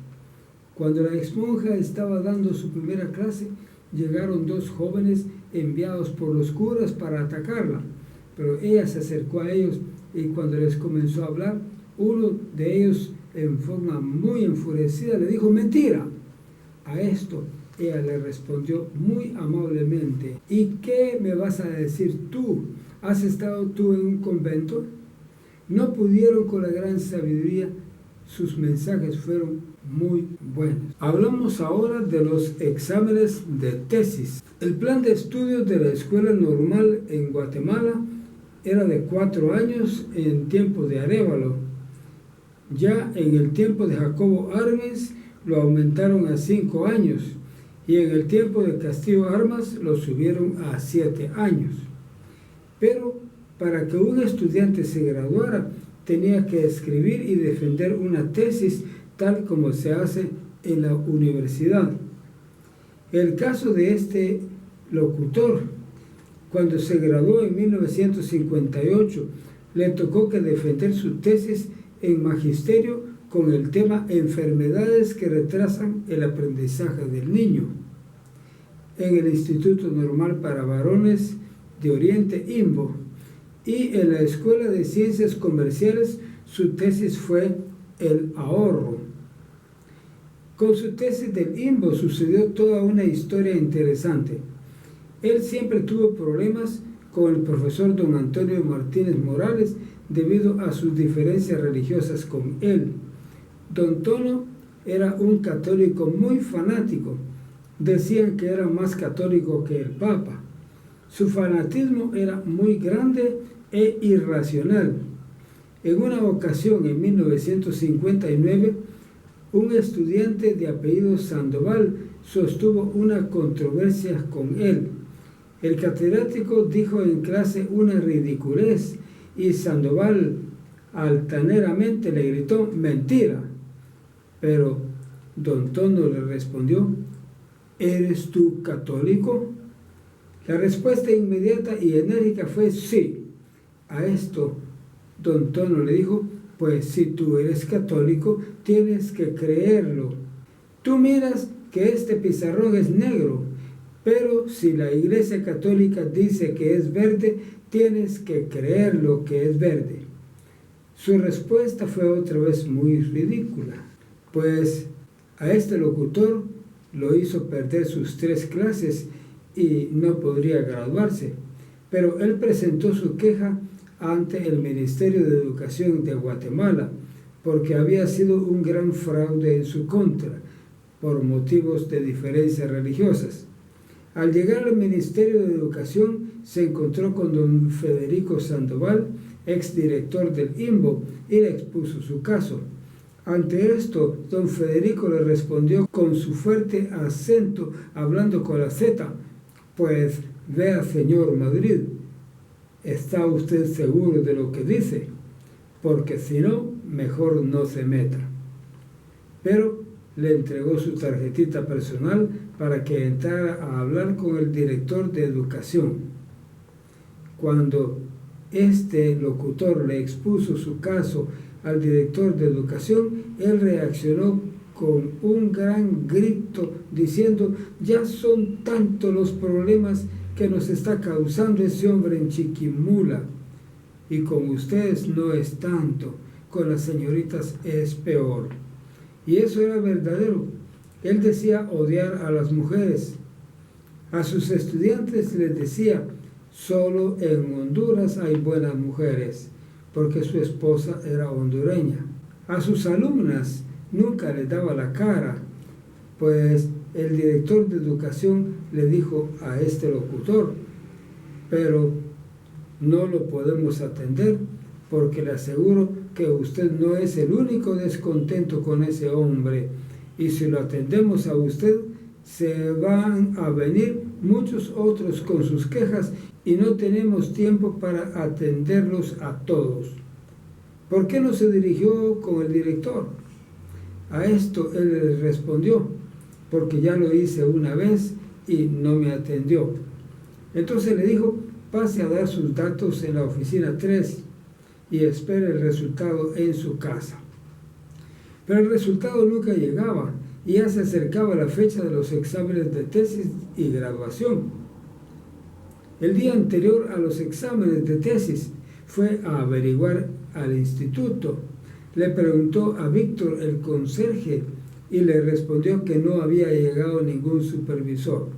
Cuando la exmonja estaba dando su primera clase, llegaron 2 jóvenes enviados por los curas para atacarla, pero ella se acercó a ellos y cuando les comenzó a hablar, uno de ellos en forma muy enfurecida le dijo: mentira. A esto ella le respondió muy amablemente: ¿y qué me vas a decir tú? ¿Has estado tú en un convento? No pudieron con la gran sabiduría, sus mensajes fueron muy buenos. Hablamos ahora de los exámenes de tesis. El plan de estudios de la escuela normal en Guatemala era de 4 años en tiempo de Arévalo. Ya en el tiempo de Jacobo Arbenz, lo aumentaron a 5 años y en el tiempo de Castillo Armas lo subieron a 7 años. Pero para que un estudiante se graduara, tenía que escribir y defender una tesis tal como se hace en la universidad. El caso de este locutor, cuando se graduó en 1958, le tocó que defender su tesis en magisterio con el tema enfermedades que retrasan el aprendizaje del niño en el Instituto Normal para Varones de Oriente, INVO, y en la Escuela de Ciencias Comerciales su tesis fue el ahorro. Con su tesis del INVO sucedió toda una historia interesante. Él siempre tuvo problemas con el profesor don Antonio Martínez Morales debido a sus diferencias religiosas con él. Don Tono era un católico muy fanático. Decían que era más católico que el Papa. Su fanatismo era muy grande e irracional. En una ocasión, en 1959, un estudiante de apellido Sandoval sostuvo una controversia con él. El catedrático dijo en clase una ridiculez y Sandoval altaneramente le gritó mentira. Pero don Tono le respondió: ¿eres tú católico? La respuesta inmediata y enérgica fue sí. A esto don Tono le dijo: pues si tú eres católico, tienes que creerlo. Tú miras que este pizarrón es negro, pero si la Iglesia Católica dice que es verde, tienes que creerlo que es verde. Su respuesta fue otra vez muy ridícula, pues a este locutor lo hizo perder sus 3 clases y no podría graduarse, pero él presentó su queja ante el Ministerio de Educación de Guatemala porque había sido un gran fraude en su contra por motivos de diferencias religiosas. Al llegar al Ministerio de Educación se encontró con don Federico Sandoval, exdirector del INVO, y le expuso su caso. Ante esto, don Federico le respondió con su fuerte acento, hablando con la Z: pues vea, señor Madrid, ¿está usted seguro de lo que dice? Porque si no, mejor no se meta. Pero le entregó su tarjetita personal para que entrara a hablar con el director de educación. Cuando este locutor le expuso su caso al director de educación, él reaccionó con un gran grito diciendo: ya son tantos los problemas que nos está causando ese hombre en Chiquimula, y con ustedes no es tanto, con las señoritas es peor. Y eso era verdadero. Él decía odiar a las mujeres. A sus estudiantes les decía: solo en Honduras hay buenas mujeres, porque su esposa era hondureña. A sus alumnas nunca les daba la cara, pues el director de educación le dijo a este locutor: pero no lo podemos atender porque le aseguro que usted no es el único descontento con ese hombre, y si lo atendemos a usted, se van a venir muchos otros con sus quejas y no tenemos tiempo para atenderlos a todos. ¿Por qué no se dirigió con el director? A esto él le respondió: porque ya lo hice una vez y no me atendió. Entonces le dijo: pase a dar sus datos en la oficina 3 y espere el resultado en su casa. Pero el resultado nunca llegaba y ya se acercaba la fecha de los exámenes de tesis y graduación. El día anterior a los exámenes de tesis fue a averiguar al instituto. Le preguntó a Víctor, el conserje, y le respondió que no había llegado ningún supervisor.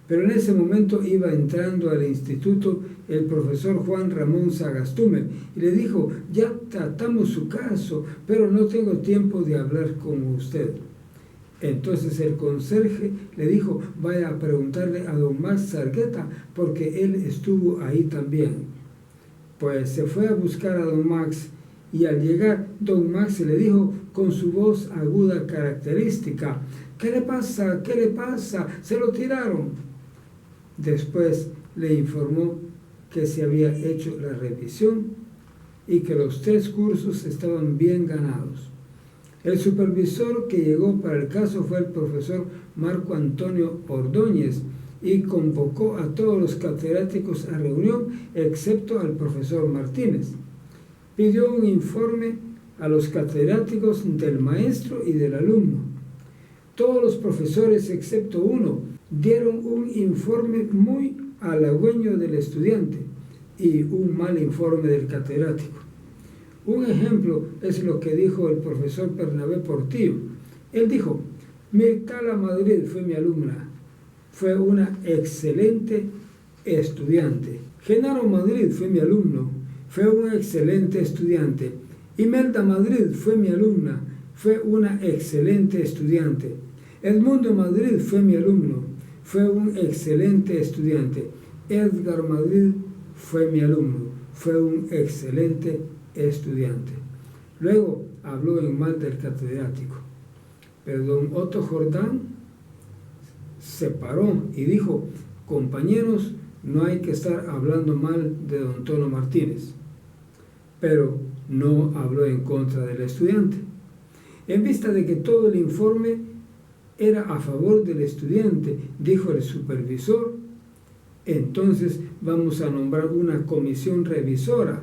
Pero en ese momento iba entrando al instituto el profesor Juan Ramón Sagastume y le dijo: ya tratamos su caso, pero no tengo tiempo de hablar con usted. Entonces el conserje le dijo: vaya a preguntarle a don Max Sargueta, porque él estuvo ahí también. Pues se fue a buscar a don Max y al llegar don Maxi le dijo con su voz aguda característica: ¿Qué le pasa? ¿Qué le pasa? ¿Se lo tiraron? Después le informó que se había hecho la revisión y que los 3 cursos estaban bien ganados. El supervisor que llegó para el caso fue el profesor Marco Antonio Ordóñez y convocó a todos los catedráticos a reunión, excepto al profesor Martínez. Pidió un informe a los catedráticos del maestro y del alumno. Todos los profesores, excepto uno, dieron un informe muy halagüeño del estudiante y un mal informe del catedrático. Un ejemplo es lo que dijo el profesor Bernabé Portillo. Él dijo: Mircala Madrid fue mi alumna, fue una excelente estudiante. Genaro Madrid fue mi alumno, fue un excelente estudiante. Imelda Madrid fue mi alumna, fue una excelente estudiante. Edmundo Madrid fue mi alumno, fue un excelente estudiante. Edgar Madrid fue mi alumno, fue un excelente estudiante. Luego habló en mal del catedrático, pero don Otto Jordán se paró y dijo: compañeros, no hay que estar hablando mal de don Tono Martínez. Pero no habló en contra del estudiante. En vista de que todo el informe era a favor del estudiante, dijo el supervisor, entonces vamos a nombrar una comisión revisora,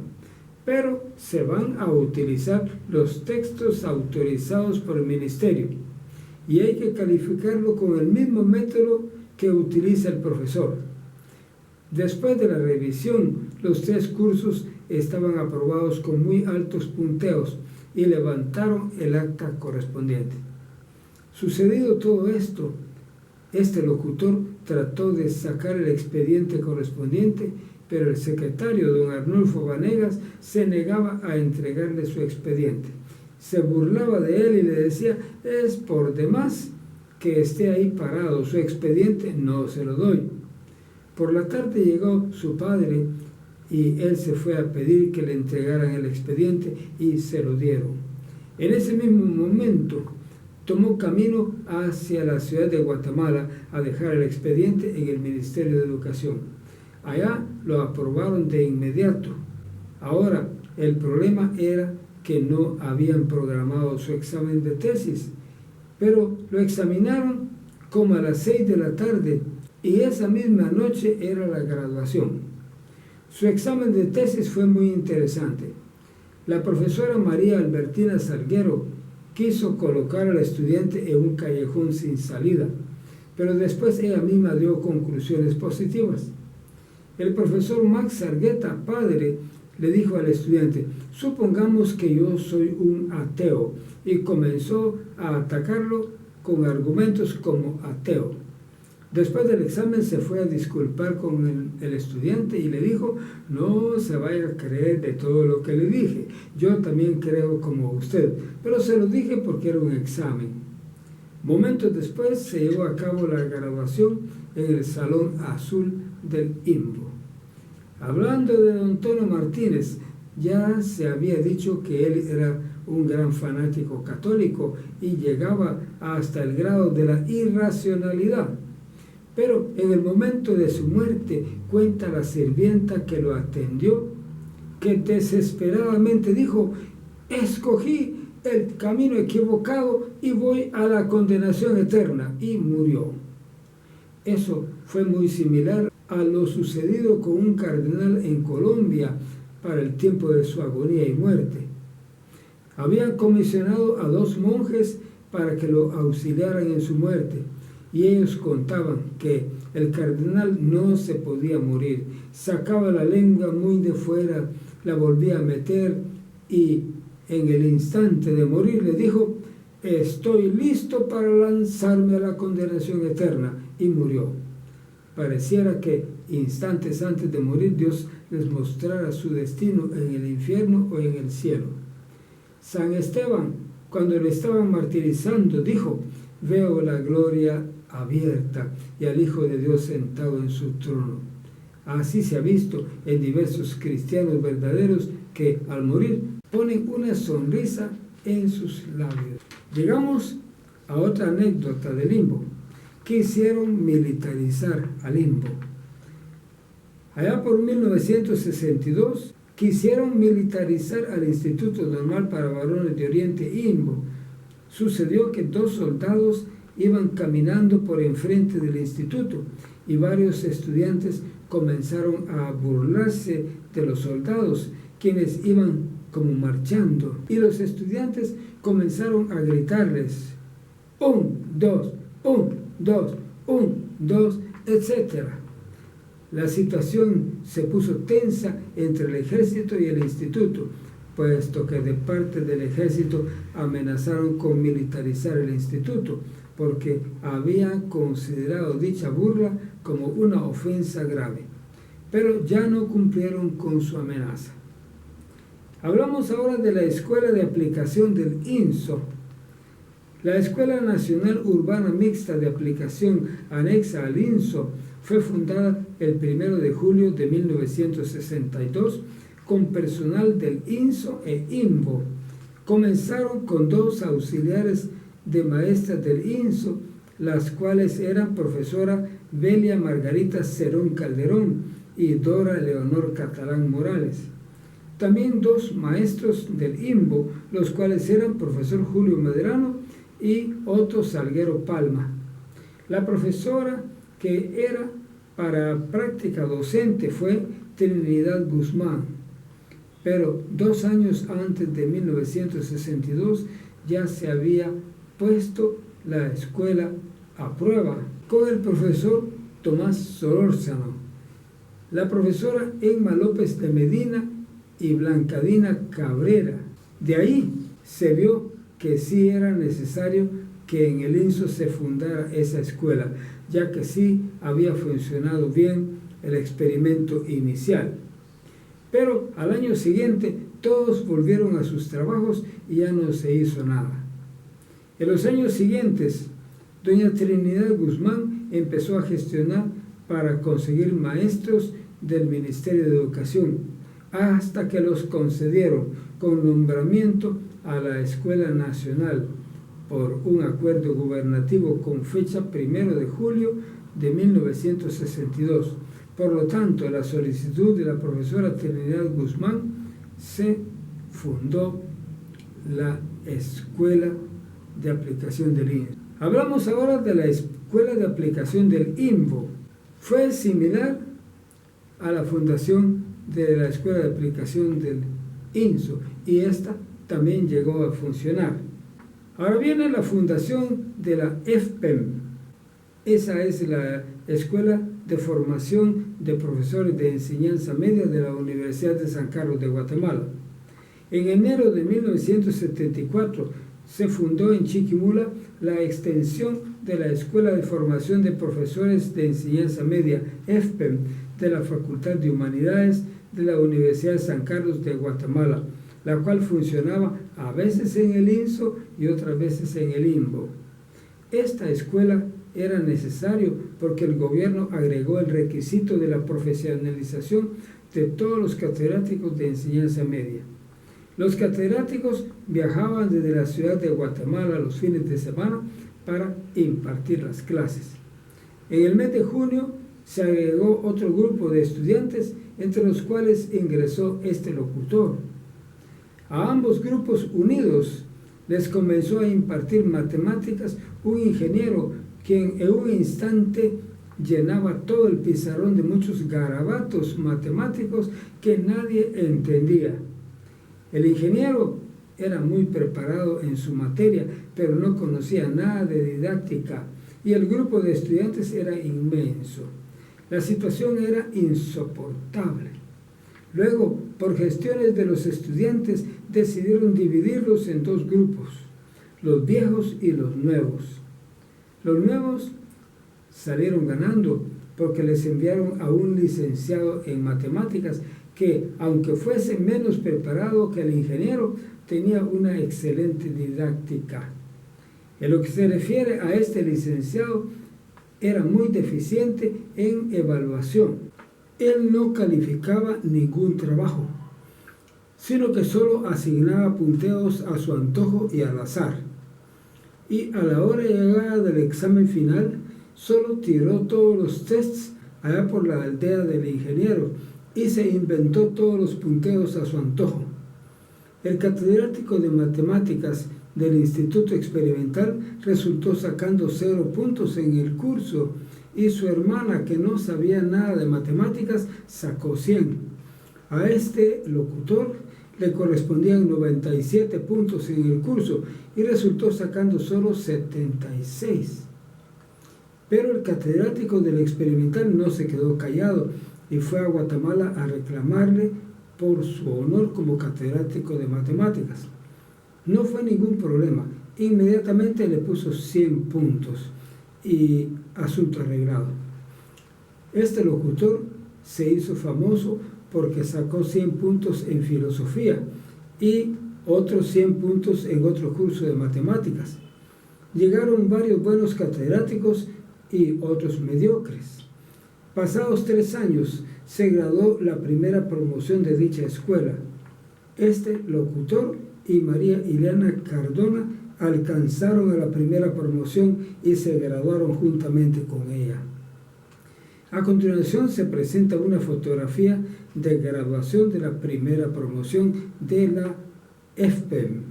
pero se van a utilizar los textos autorizados por el ministerio y hay que calificarlo con el mismo método que utiliza el profesor. Después de la revisión, los 3 cursos estaban aprobados con muy altos punteos y levantaron el acta correspondiente. Sucedido todo esto, este locutor trató de sacar el expediente correspondiente, pero el secretario, don Arnulfo Vanegas, se negaba a entregarle su expediente. Se burlaba de él y le decía: es por demás que esté ahí parado, su expediente no se lo doy. Por la tarde llegó su padre y él se fue a pedir que le entregaran el expediente y se lo dieron. En ese mismo momento tomó camino hacia la ciudad de Guatemala a dejar el expediente en el Ministerio de Educación. Allá lo aprobaron de inmediato. Ahora, el problema era que no habían programado su examen de tesis, pero lo examinaron como a las 6 de la tarde y esa misma noche era la graduación. Su examen de tesis fue muy interesante. La profesora María Albertina Salguero quiso colocar al estudiante en un callejón sin salida, pero después ella misma dio conclusiones positivas. El profesor Max Argueta, padre, le dijo al estudiante: supongamos que yo soy un ateo, y comenzó a atacarlo con argumentos como ateo. Después del examen se fue a disculpar con el estudiante y le dijo: no se vaya a creer de todo lo que le dije, yo también creo como usted, pero se lo dije porque era un examen. Momentos después se llevó a cabo la graduación en el Salón Azul del IMBO. Hablando de don Tono Martínez, ya se había dicho que él era un gran fanático católico y llegaba hasta el grado de la irracionalidad. Pero en el momento de su muerte, cuenta la sirvienta que lo atendió, que desesperadamente dijo: escogí el camino equivocado y voy a la condenación eterna, y murió. Eso fue muy similar a lo sucedido con un cardenal en Colombia para el tiempo de su agonía y muerte. Habían comisionado a 2 monjes para que lo auxiliaran en su muerte, y ellos contaban que el cardenal no se podía morir, sacaba la lengua muy de fuera, la volvía a meter y en el instante de morir le dijo: estoy listo para lanzarme a la condenación eterna, y murió. Pareciera que instantes antes de morir Dios les mostrara su destino en el infierno o en el cielo. San Esteban, cuando lo estaban martirizando, dijo: veo la gloria abierta y al Hijo de Dios sentado en su trono. Así se ha visto en diversos cristianos verdaderos que al morir ponen una sonrisa en sus labios. Llegamos a otra anécdota del Limbo. Quisieron militarizar al Limbo. Allá por 1962 quisieron militarizar al Instituto Normal para Varones de Oriente, INVO. Sucedió que 2 soldados iban caminando por enfrente del instituto y varios estudiantes comenzaron a burlarse de los soldados, quienes iban como marchando, y los estudiantes comenzaron a gritarles 1, 2, 1, 2, 1, 2, etc. La situación se puso tensa entre el ejército y el instituto, puesto que de parte del ejército amenazaron con militarizar el instituto, porque habían considerado dicha burla como una ofensa grave, pero ya no cumplieron con su amenaza. Hablamos ahora de la Escuela de Aplicación del INSO. La Escuela Nacional Urbana Mixta de Aplicación anexa al INSO fue fundada el 1 de julio de 1962 con personal del INSO e INVO. Comenzaron con 2 auxiliares de maestras del INSO, las cuales eran profesora Belia Margarita Cerón Calderón y Dora Leonor Catalán Morales. También 2 maestros del INVO, los cuales eran profesor Julio Medrano y Otto Salguero Palma. La profesora que era para práctica docente fue Trinidad Guzmán, pero 2 años antes de 1962 ya se había puesto la escuela a prueba con el profesor Tomás Solórzano, la profesora Emma López de Medina y Blancadina Cabrera. De ahí se vio que sí era necesario que en el INSO se fundara esa escuela, ya que sí había funcionado bien el experimento inicial. Pero al año siguiente todos volvieron a sus trabajos y ya no se hizo nada. En los años siguientes, doña Trinidad Guzmán empezó a gestionar para conseguir maestros del Ministerio de Educación, hasta que los concedieron con nombramiento a la Escuela Nacional por un acuerdo gubernativo con fecha 1 de julio de 1962. Por lo tanto, a la solicitud de la profesora Trinidad Guzmán se fundó la Escuela de Aplicación del INSO. Hablamos ahora de la Escuela de Aplicación del INVO. Fue similar a la fundación de la Escuela de Aplicación del INSO y esta también llegó a funcionar. Ahora viene la fundación de la EFPEM. Esa es la Escuela de Formación de Profesores de Enseñanza Media de la Universidad de San Carlos de Guatemala. En enero de 1974 se fundó en Chiquimula la extensión de la Escuela de Formación de Profesores de Enseñanza Media, EFPEM, de la Facultad de Humanidades de la Universidad de San Carlos de Guatemala, la cual funcionaba a veces en el INSO y otras veces en el INVO. Esta escuela era necesario porque el gobierno agregó el requisito de la profesionalización de todos los catedráticos de enseñanza media. Los catedráticos viajaban desde la ciudad de Guatemala los fines de semana para impartir las clases. En el mes de junio se agregó otro grupo de estudiantes, entre los cuales ingresó este locutor. A ambos grupos unidos les comenzó a impartir matemáticas un ingeniero quien en un instante llenaba todo el pizarrón de muchos garabatos matemáticos que nadie entendía. El ingeniero era muy preparado en su materia, pero no conocía nada de didáctica y el grupo de estudiantes era inmenso. La situación era insoportable. Luego, por gestiones de los estudiantes, decidieron dividirlos en 2 grupos, los viejos y los nuevos. Los nuevos salieron ganando porque les enviaron a un licenciado en matemáticas que, aunque fuese menos preparado que el ingeniero, tenía una excelente didáctica. En lo que se refiere a este licenciado, era muy deficiente en evaluación. Él no calificaba ningún trabajo, sino que solo asignaba punteos a su antojo y al azar. Y a la hora llegada del examen final, solo tiró todos los tests allá por la aldea del ingeniero y se inventó todos los punteos a su antojo. El catedrático de matemáticas del Instituto Experimental resultó sacando 0 puntos en el curso y su hermana, que no sabía nada de matemáticas, sacó 100. A este locutor le correspondían 97 puntos en el curso y resultó sacando solo 76. Pero el catedrático del Experimental no se quedó callado y fue a Guatemala a reclamarle por su honor como catedrático de matemáticas. No fue ningún problema, inmediatamente le puso 100 puntos y asunto arreglado. Este locutor se hizo famoso porque sacó 100 puntos en filosofía y otros 100 puntos en otro curso de matemáticas. Llegaron varios buenos catedráticos y otros mediocres. Pasados 3 años se graduó la primera promoción de dicha escuela. Este locutor y María Ileana Cardona alcanzaron a la primera promoción y se graduaron juntamente con ella. A continuación se presenta una fotografía de graduación de la primera promoción de la FPEM.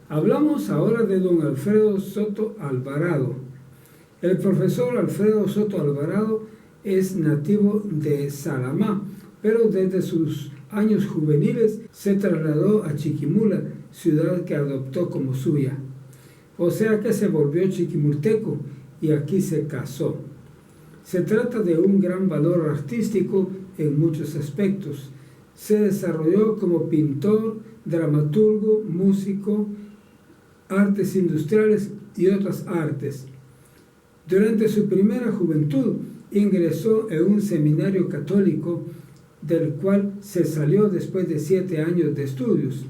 Hablamos ahora de don Alfredo Soto Alvarado. El profesor Alfredo Soto Alvarado es nativo de Salamá, pero desde sus años juveniles se trasladó a Chiquimula, ciudad que adoptó como suya. O sea que se volvió chiquimulteco y aquí se casó. Se trata de un gran valor artístico en muchos aspectos. Se desarrolló como pintor, dramaturgo, músico, artes industriales y otras artes. Durante su primera juventud ingresó en un seminario católico del cual se salió después de 7 años de estudios.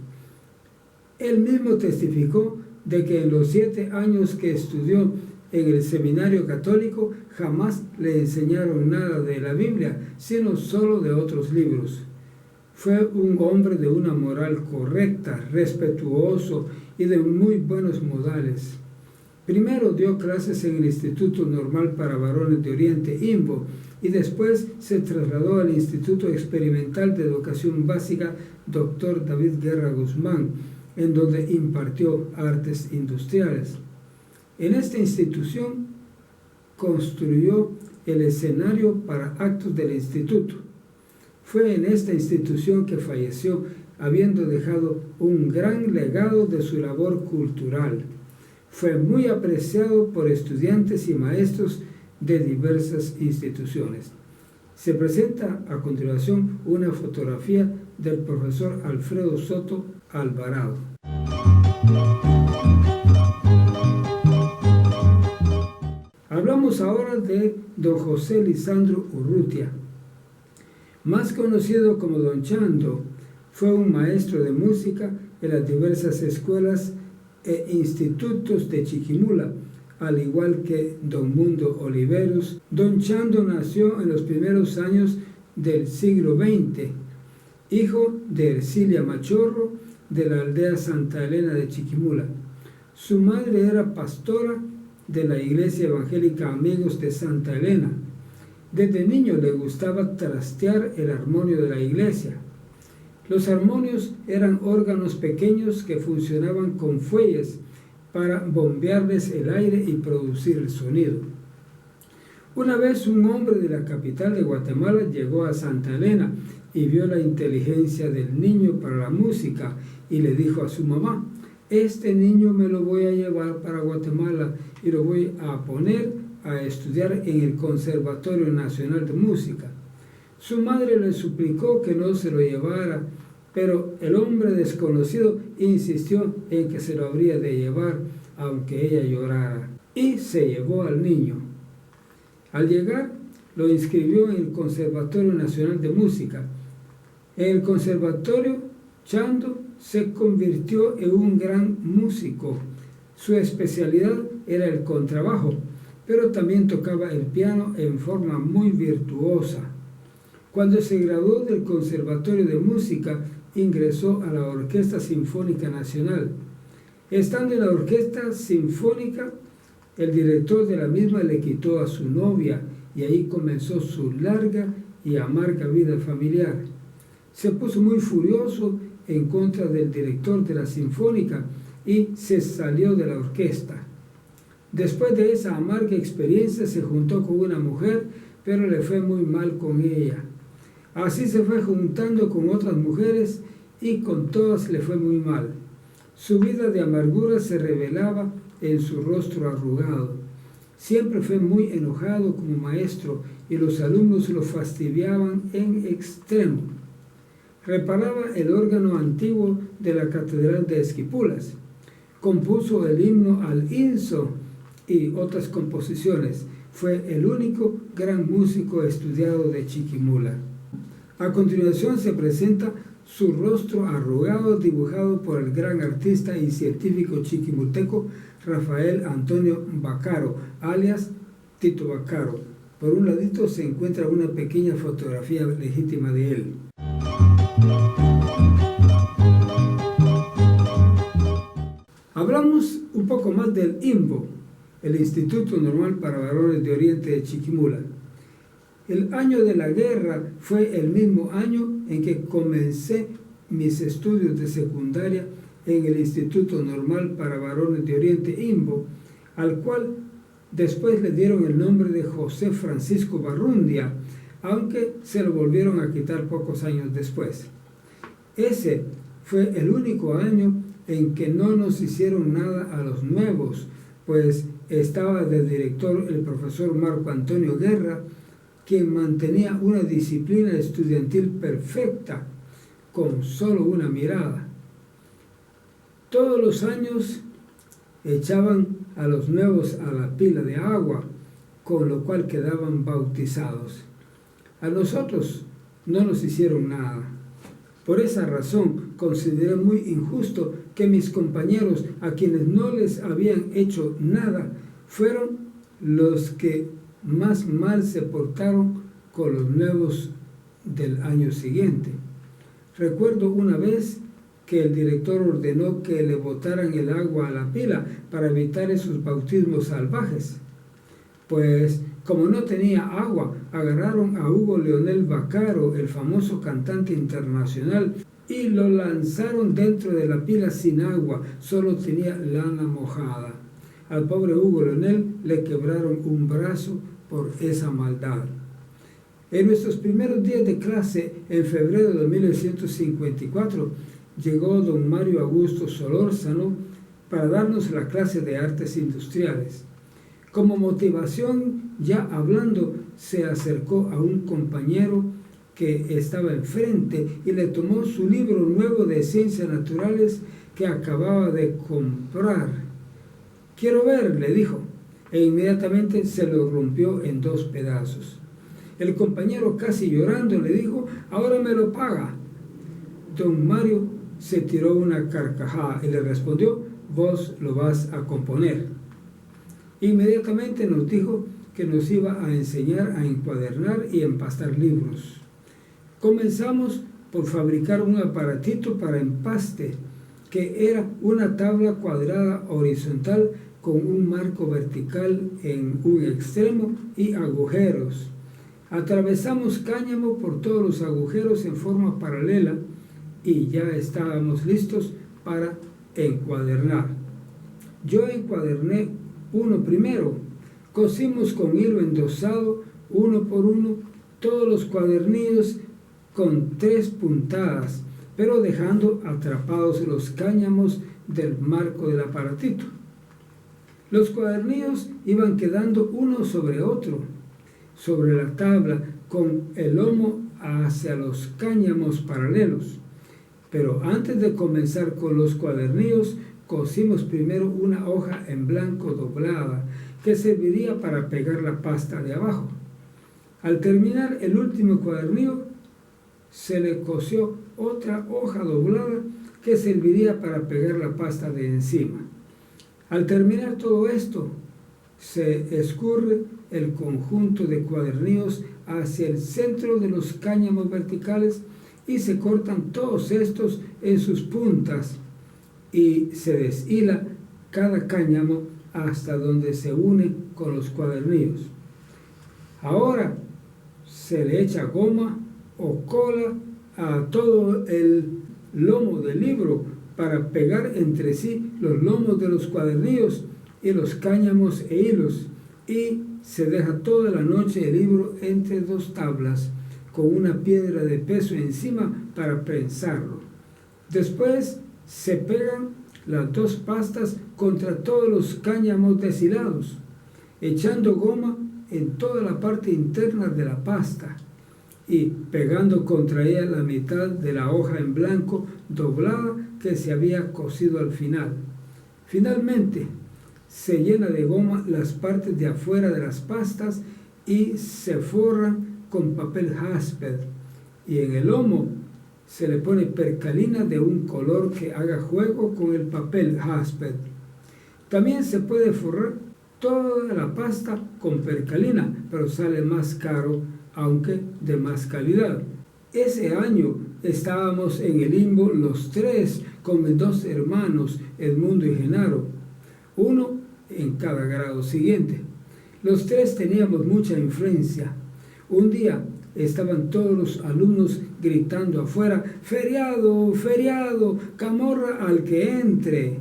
Él mismo testificó de que en los 7 años que estudió en el seminario católico jamás le enseñaron nada de la Biblia, sino solo de otros libros. Fue un hombre de una moral correcta, respetuoso y de muy buenos modales. Primero dio clases en el Instituto Normal para Varones de Oriente, INVO, y después se trasladó al Instituto Experimental de Educación Básica Dr. David Guerra Guzmán, en donde impartió artes industriales. En esta institución construyó el escenario para actos del instituto. Fue en esta institución que falleció, habiendo dejado un gran legado de su labor cultural. Fue muy apreciado por estudiantes y maestros de diversas instituciones. Se presenta a continuación una fotografía del profesor Alfredo Soto Alvarado. Hablamos ahora de don José Lisandro Urrutia. Más conocido como don Chando, fue un maestro de música en las diversas escuelas e institutos de Chiquimula, al igual que don Mundo Oliveros. Don Chando nació en los primeros años del siglo XX, hijo de Ercilia Machorro, de la aldea Santa Elena de Chiquimula. Su madre era pastora de la Iglesia Evangélica Amigos de Santa Elena. Desde niño le gustaba trastear el armonio de la iglesia. Los armonios eran órganos pequeños que funcionaban con fuelles para bombearles el aire y producir el sonido. Una vez un hombre de la capital de Guatemala llegó a Santa Elena y vio la inteligencia del niño para la música y le dijo a su mamá: este niño me lo voy a llevar para Guatemala y lo voy a poner a estudiar en el Conservatorio Nacional de Música. Su madre le suplicó que no se lo llevara, pero el hombre desconocido insistió en que se lo habría de llevar, aunque ella llorara, y se llevó al niño. Al llegar, lo inscribió en el Conservatorio Nacional de Música. En el conservatorio, Chando se convirtió en un gran músico. Su especialidad era el contrabajo, pero también tocaba el piano en forma muy virtuosa. Cuando se graduó del Conservatorio de Música, ingresó a la Orquesta Sinfónica Nacional. Estando en la Orquesta Sinfónica, el director de la misma le quitó a su novia y ahí comenzó su larga y amarga vida familiar. Se puso muy furioso en contra del director de la Sinfónica y se salió de la orquesta. Después de esa amarga experiencia se juntó con una mujer, pero le fue muy mal con ella. Así se fue juntando con otras mujeres y con todas le fue muy mal. Su vida de amargura se revelaba en su rostro arrugado. Siempre fue muy enojado como maestro y los alumnos lo fastidiaban en extremo. Reparaba el órgano antiguo de la Catedral de Esquipulas. Compuso el himno al Inso y otras composiciones. Fue el único gran músico estudiado de Chiquimula. A continuación se presenta su rostro arrugado dibujado por el gran artista y científico chiquimulteco Rafael Antonio Vaccaro, alias Tito Vaccaro. Por un ladito se encuentra una pequeña fotografía legítima de él. Hablamos un poco más del INVO, el Instituto Normal para Varones de Oriente de Chiquimula. El año de la guerra fue el mismo año en que comencé mis estudios de secundaria en el Instituto Normal para Varones de Oriente, INVO, al cual después le dieron el nombre de José Francisco Barrundia, aunque se lo volvieron a quitar pocos años después. Ese fue el único año en que no nos hicieron nada a los nuevos, pues estaba de director el profesor Marco Antonio Guerra, quien mantenía una disciplina estudiantil perfecta, con solo una mirada. Todos los años echaban a los nuevos a la pila de agua, con lo cual quedaban bautizados. A nosotros no nos hicieron nada. Por esa razón consideré muy injusto que mis compañeros, a quienes no les habían hecho nada, fueron los que más mal se portaron con los nuevos del año siguiente. Recuerdo una vez que el director ordenó que le botaran el agua a la pila para evitar esos bautismos salvajes. Pues, como no tenía agua, agarraron a Hugo Leonel Vaccaro, el famoso cantante internacional, y lo lanzaron dentro de la pila sin agua, solo tenía lana mojada. Al pobre Hugo Leonel le quebraron un brazo por esa maldad. En nuestros primeros días de clase, en febrero de 1954, llegó don Mario Augusto Solórzano para darnos la clase de artes industriales. Como motivación, ya hablando, se acercó a un compañero que estaba enfrente y le tomó su libro nuevo de ciencias naturales que acababa de comprar. «Quiero ver», le dijo, e inmediatamente se lo rompió en 2 pedazos. El compañero, casi llorando, le dijo: «Ahora me lo paga». Don Mario se tiró una carcajada y le respondió: «Vos lo vas a componer». Inmediatamente nos dijo que nos iba a enseñar a encuadernar y empastar libros. Comenzamos por fabricar un aparatito para empaste, que era una tabla cuadrada horizontal con un marco vertical en un extremo y agujeros. Atravesamos cáñamo por todos los agujeros en forma paralela y ya estábamos listos para encuadernar. Yo encuaderné uno primero. Cosimos con hilo endosado, uno por uno, todos los cuadernillos con 3 puntadas, pero dejando atrapados los cáñamos del marco del aparatito. Los cuadernillos iban quedando uno sobre otro, sobre la tabla, con el lomo hacia los cáñamos paralelos. Pero antes de comenzar con los cuadernillos, cosimos primero una hoja en blanco doblada, que serviría para pegar la pasta de abajo. Al terminar el último cuadernillo, se le cosió otra hoja doblada que serviría para pegar la pasta de encima. Al terminar todo esto, se escurre el conjunto de cuadernillos hacia el centro de los cáñamos verticales y se cortan todos estos en sus puntas y se deshila cada cáñamo hasta donde se une con los cuadernillos. Ahora se le echa goma o cola a todo el lomo del libro para pegar entre sí los lomos de los cuadernillos y los cáñamos e hilos, y se deja toda la noche el libro entre dos tablas con una piedra de peso encima para prensarlo. Después se pegan las dos pastas contra todos los cáñamos deshilados, echando goma en toda la parte interna de la pasta y pegando contra ella la mitad de la hoja en blanco doblada que se había cosido al final. Finalmente, se llena de goma las partes de afuera de las pastas y se forran con papel jasper, y en el lomo se le pone percalina de un color que haga juego con el papel jasper. También se puede forrar toda la pasta con percalina, pero sale más caro, aunque de más calidad. Ese año estábamos en el limbo los tres con mis dos hermanos, Edmundo y Genaro, uno en cada grado siguiente. Los tres teníamos mucha influencia. Un día estaban todos los alumnos gritando afuera: «¡Feriado, feriado, camorra al que entre!».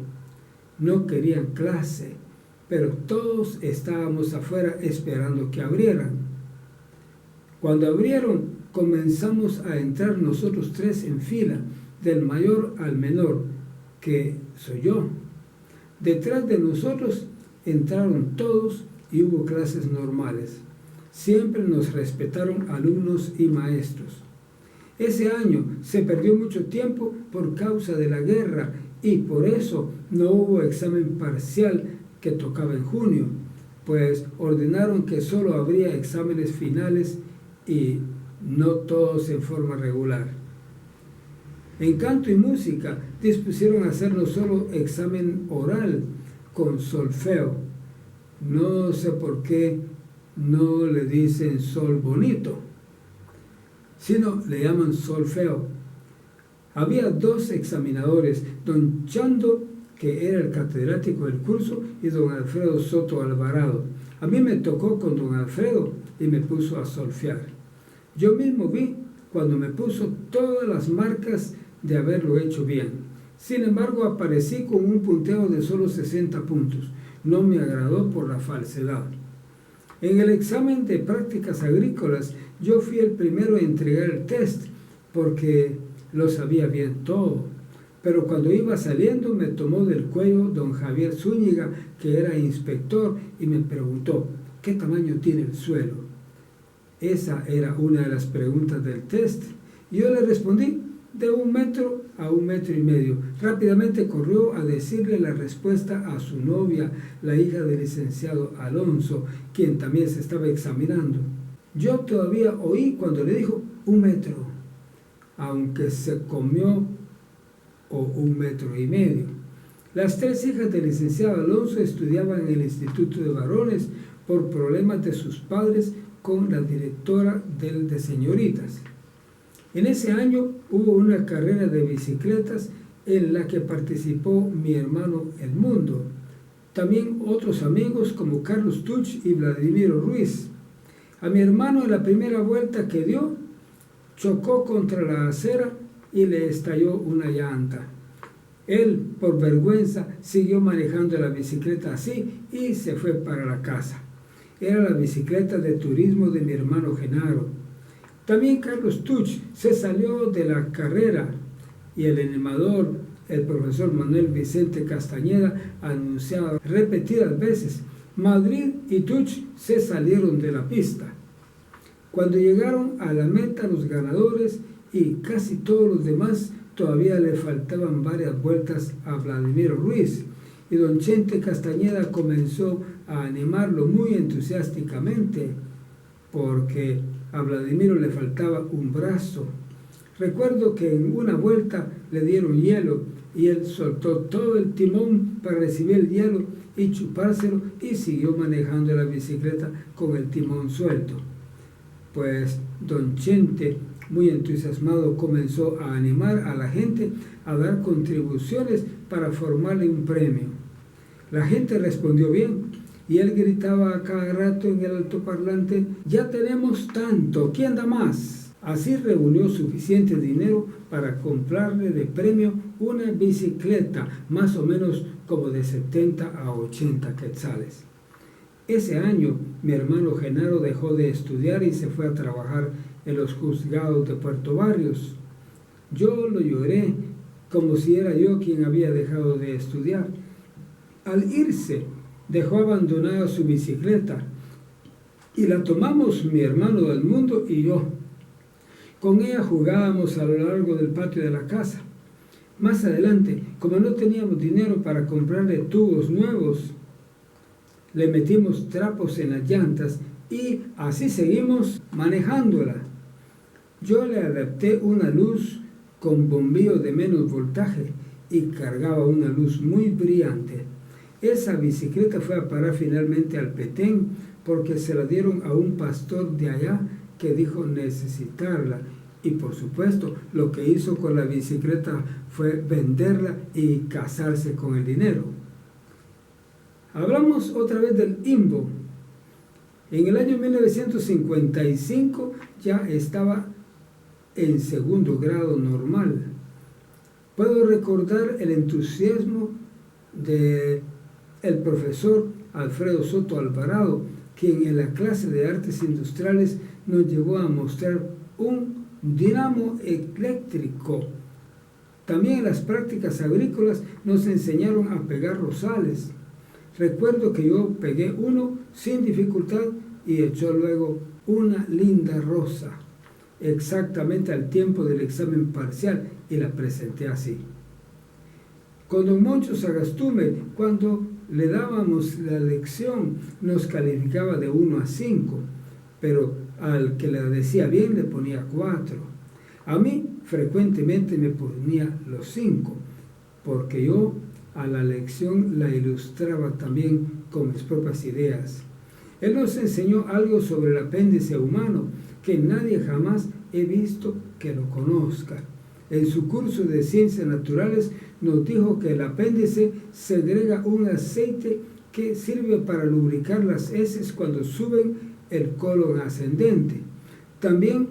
No querían clase, pero todos estábamos afuera esperando que abrieran. Cuando abrieron, comenzamos a entrar nosotros tres en fila, del mayor al menor, que soy yo. Detrás de nosotros entraron todos y hubo clases normales. Siempre nos respetaron alumnos y maestros. Ese año se perdió mucho tiempo por causa de la guerra y por eso no hubo examen parcial que tocaba en junio, pues ordenaron que solo habría exámenes finales y no todos en forma regular. En canto y música dispusieron hacernos solo examen oral con solfeo. No sé por qué no le dicen sol bonito, sino le llaman solfeo. Había dos examinadores, don Chando, que era el catedrático del curso, y don Alfredo Soto Alvarado. A mí me tocó con don Alfredo y me puso a solfear. Yo mismo vi cuando me puso todas las marcas de haberlo hecho bien. Sin embargo, aparecí con un punteo de solo 60 puntos. No me agradó por la falsedad. En el examen de prácticas agrícolas, yo fui el primero a entregar el test porque lo sabía bien todo. Pero cuando iba saliendo me tomó del cuello don Javier Zúñiga, que era inspector, y me preguntó: ¿qué tamaño tiene el suelo? Esa era una de las preguntas del test. Y yo le respondí: de 1 metro a 1,5 metros. Rápidamente corrió a decirle la respuesta a su novia, la hija del licenciado Alonso, quien también se estaba examinando. Yo todavía oí cuando le dijo 1 metro, aunque se comió o 1,5 metros. Las 3 hijas del licenciado Alonso estudiaban en el Instituto de Varones por problemas de sus padres con la directora del de señoritas. En ese año hubo una carrera de bicicletas en la que participó mi hermano Edmundo. También otros amigos como Carlos Tuch y Vladimiro Ruiz. A mi hermano, en la primera vuelta que dio, chocó contra la acera y le estalló una llanta. Él, por vergüenza, siguió manejando la bicicleta así y se fue para la casa. Era la bicicleta de turismo de mi hermano Genaro. También Carlos Tuch se salió de la carrera y el animador, el profesor Manuel Vicente Castañeda, anunciaba repetidas veces: Madrid y Tuch se salieron de la pista. Cuando llegaron a la meta los ganadores y casi todos los demás, todavía le faltaban varias vueltas a Vladimiro Ruiz, y don Chente Castañeda comenzó a animarlo muy entusiásticamente porque a Vladimiro le faltaba un brazo. Recuerdo que en una vuelta le dieron hielo y él soltó todo el timón para recibir el hielo y chupárselo y siguió manejando la bicicleta con el timón suelto. Pues don Chente, muy entusiasmado, comenzó a animar a la gente a dar contribuciones para formarle un premio. La gente respondió bien y él gritaba a cada rato en el altoparlante: «Ya tenemos tanto, ¿quién da más?». Así reunió suficiente dinero para comprarle de premio una bicicleta, más o menos como de 70 a 80 quetzales. Ese año mi hermano Genaro dejó de estudiar y se fue a trabajar en los juzgados de Puerto Barrios. Yo lo lloré como si era yo quien había dejado de estudiar. Al irse, dejó abandonada su bicicleta y la tomamos mi hermano del mundo y yo. Con ella jugábamos a lo largo del patio de la casa. Más adelante, como no teníamos dinero para comprarle tubos nuevos, le metimos trapos en las llantas y así seguimos manejándola. Yo le adapté una luz con bombillo de menos voltaje y cargaba una luz muy brillante. Esa bicicleta fue a parar finalmente al Petén porque se la dieron a un pastor de allá que dijo necesitarla. Y por supuesto, lo que hizo con la bicicleta fue venderla y casarse con el dinero. Hablamos otra vez del IMBO. En el año 1955 ya estaba en segundo grado normal. Puedo recordar el entusiasmo del profesor Alfredo Soto Alvarado, quien en la clase de artes industriales nos llevó a mostrar un dinamo eléctrico. También en las prácticas agrícolas nos enseñaron a pegar rosales. Recuerdo que yo pegué uno sin dificultad y echó luego una linda rosa, exactamente al tiempo del examen parcial, y la presenté así. Con don Moncho Sagastume, cuando le dábamos la lección, nos calificaba de 1 a 5, pero al que le decía bien le ponía 4. A mí frecuentemente me ponía los 5, porque yo a la lección la ilustraba también con mis propias ideas. Él nos enseñó algo sobre el apéndice humano que nadie jamás he visto que lo conozca. En su curso de Ciencias Naturales nos dijo que el apéndice segrega un aceite que sirve para lubricar las heces cuando suben el colon ascendente. También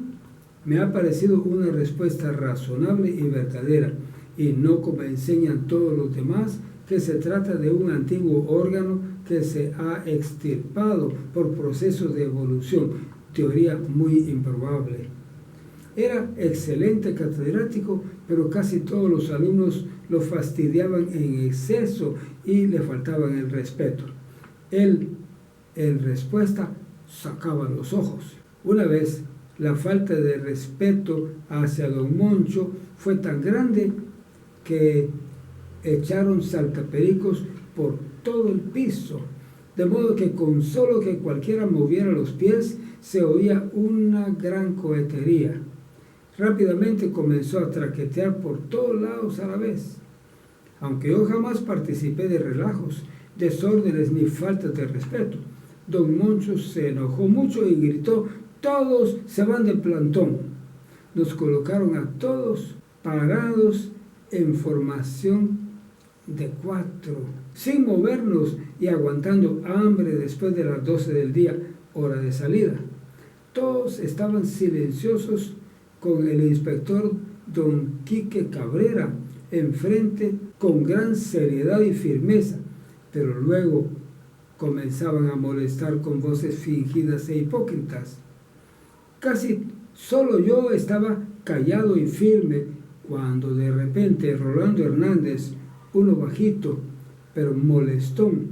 me ha parecido una respuesta razonable y verdadera, y no como enseñan todos los demás, que se trata de un antiguo órgano que se ha extirpado por procesos de evolución, teoría muy improbable. Era excelente catedrático, pero casi todos los alumnos lo fastidiaban en exceso y le faltaban el respeto. Él, en respuesta, sacaba los ojos. Una vez, la falta de respeto hacia don Moncho fue tan grande que echaron saltapericos por todo el piso, de modo que con solo que cualquiera moviera los pies se oía una gran cohetería. Rápidamente comenzó a traquetear por todos lados a la vez. Aunque yo jamás participé de relajos, desórdenes ni faltas de respeto, don Moncho se enojó mucho y gritó: «Todos se van de plantón». Nos colocaron a todos parados en formación de 4, sin movernos y aguantando hambre después de las 12 del día, hora de salida. Todos estaban silenciosos, con el inspector don Quique Cabrera enfrente con gran seriedad y firmeza, pero luego comenzaban a molestar con voces fingidas e hipócritas. Casi solo yo estaba callado y firme cuando de repente Rolando Hernández, uno bajito pero molestón,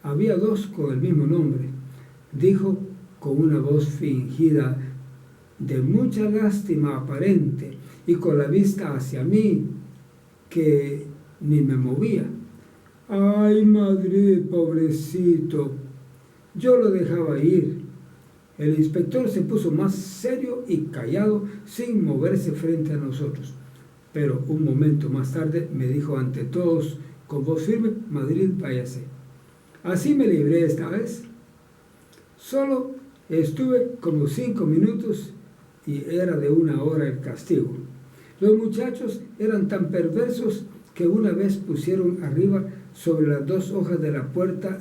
había 2 con el mismo nombre, dijo con una voz fingida de mucha lástima aparente y con la vista hacia mí, que ni me movía: «Ay, Madrid, pobrecito». Yo lo dejaba ir. El inspector se puso más serio y callado, sin moverse frente a nosotros. Pero un momento más tarde me dijo ante todos, con voz firme: Madrid, váyase. Así me libré esta vez. Solo estuve como 5 minutos y era de 1 hora el castigo. Los muchachos eran tan perversos que una vez pusieron arriba, sobre las 2 hojas de la puerta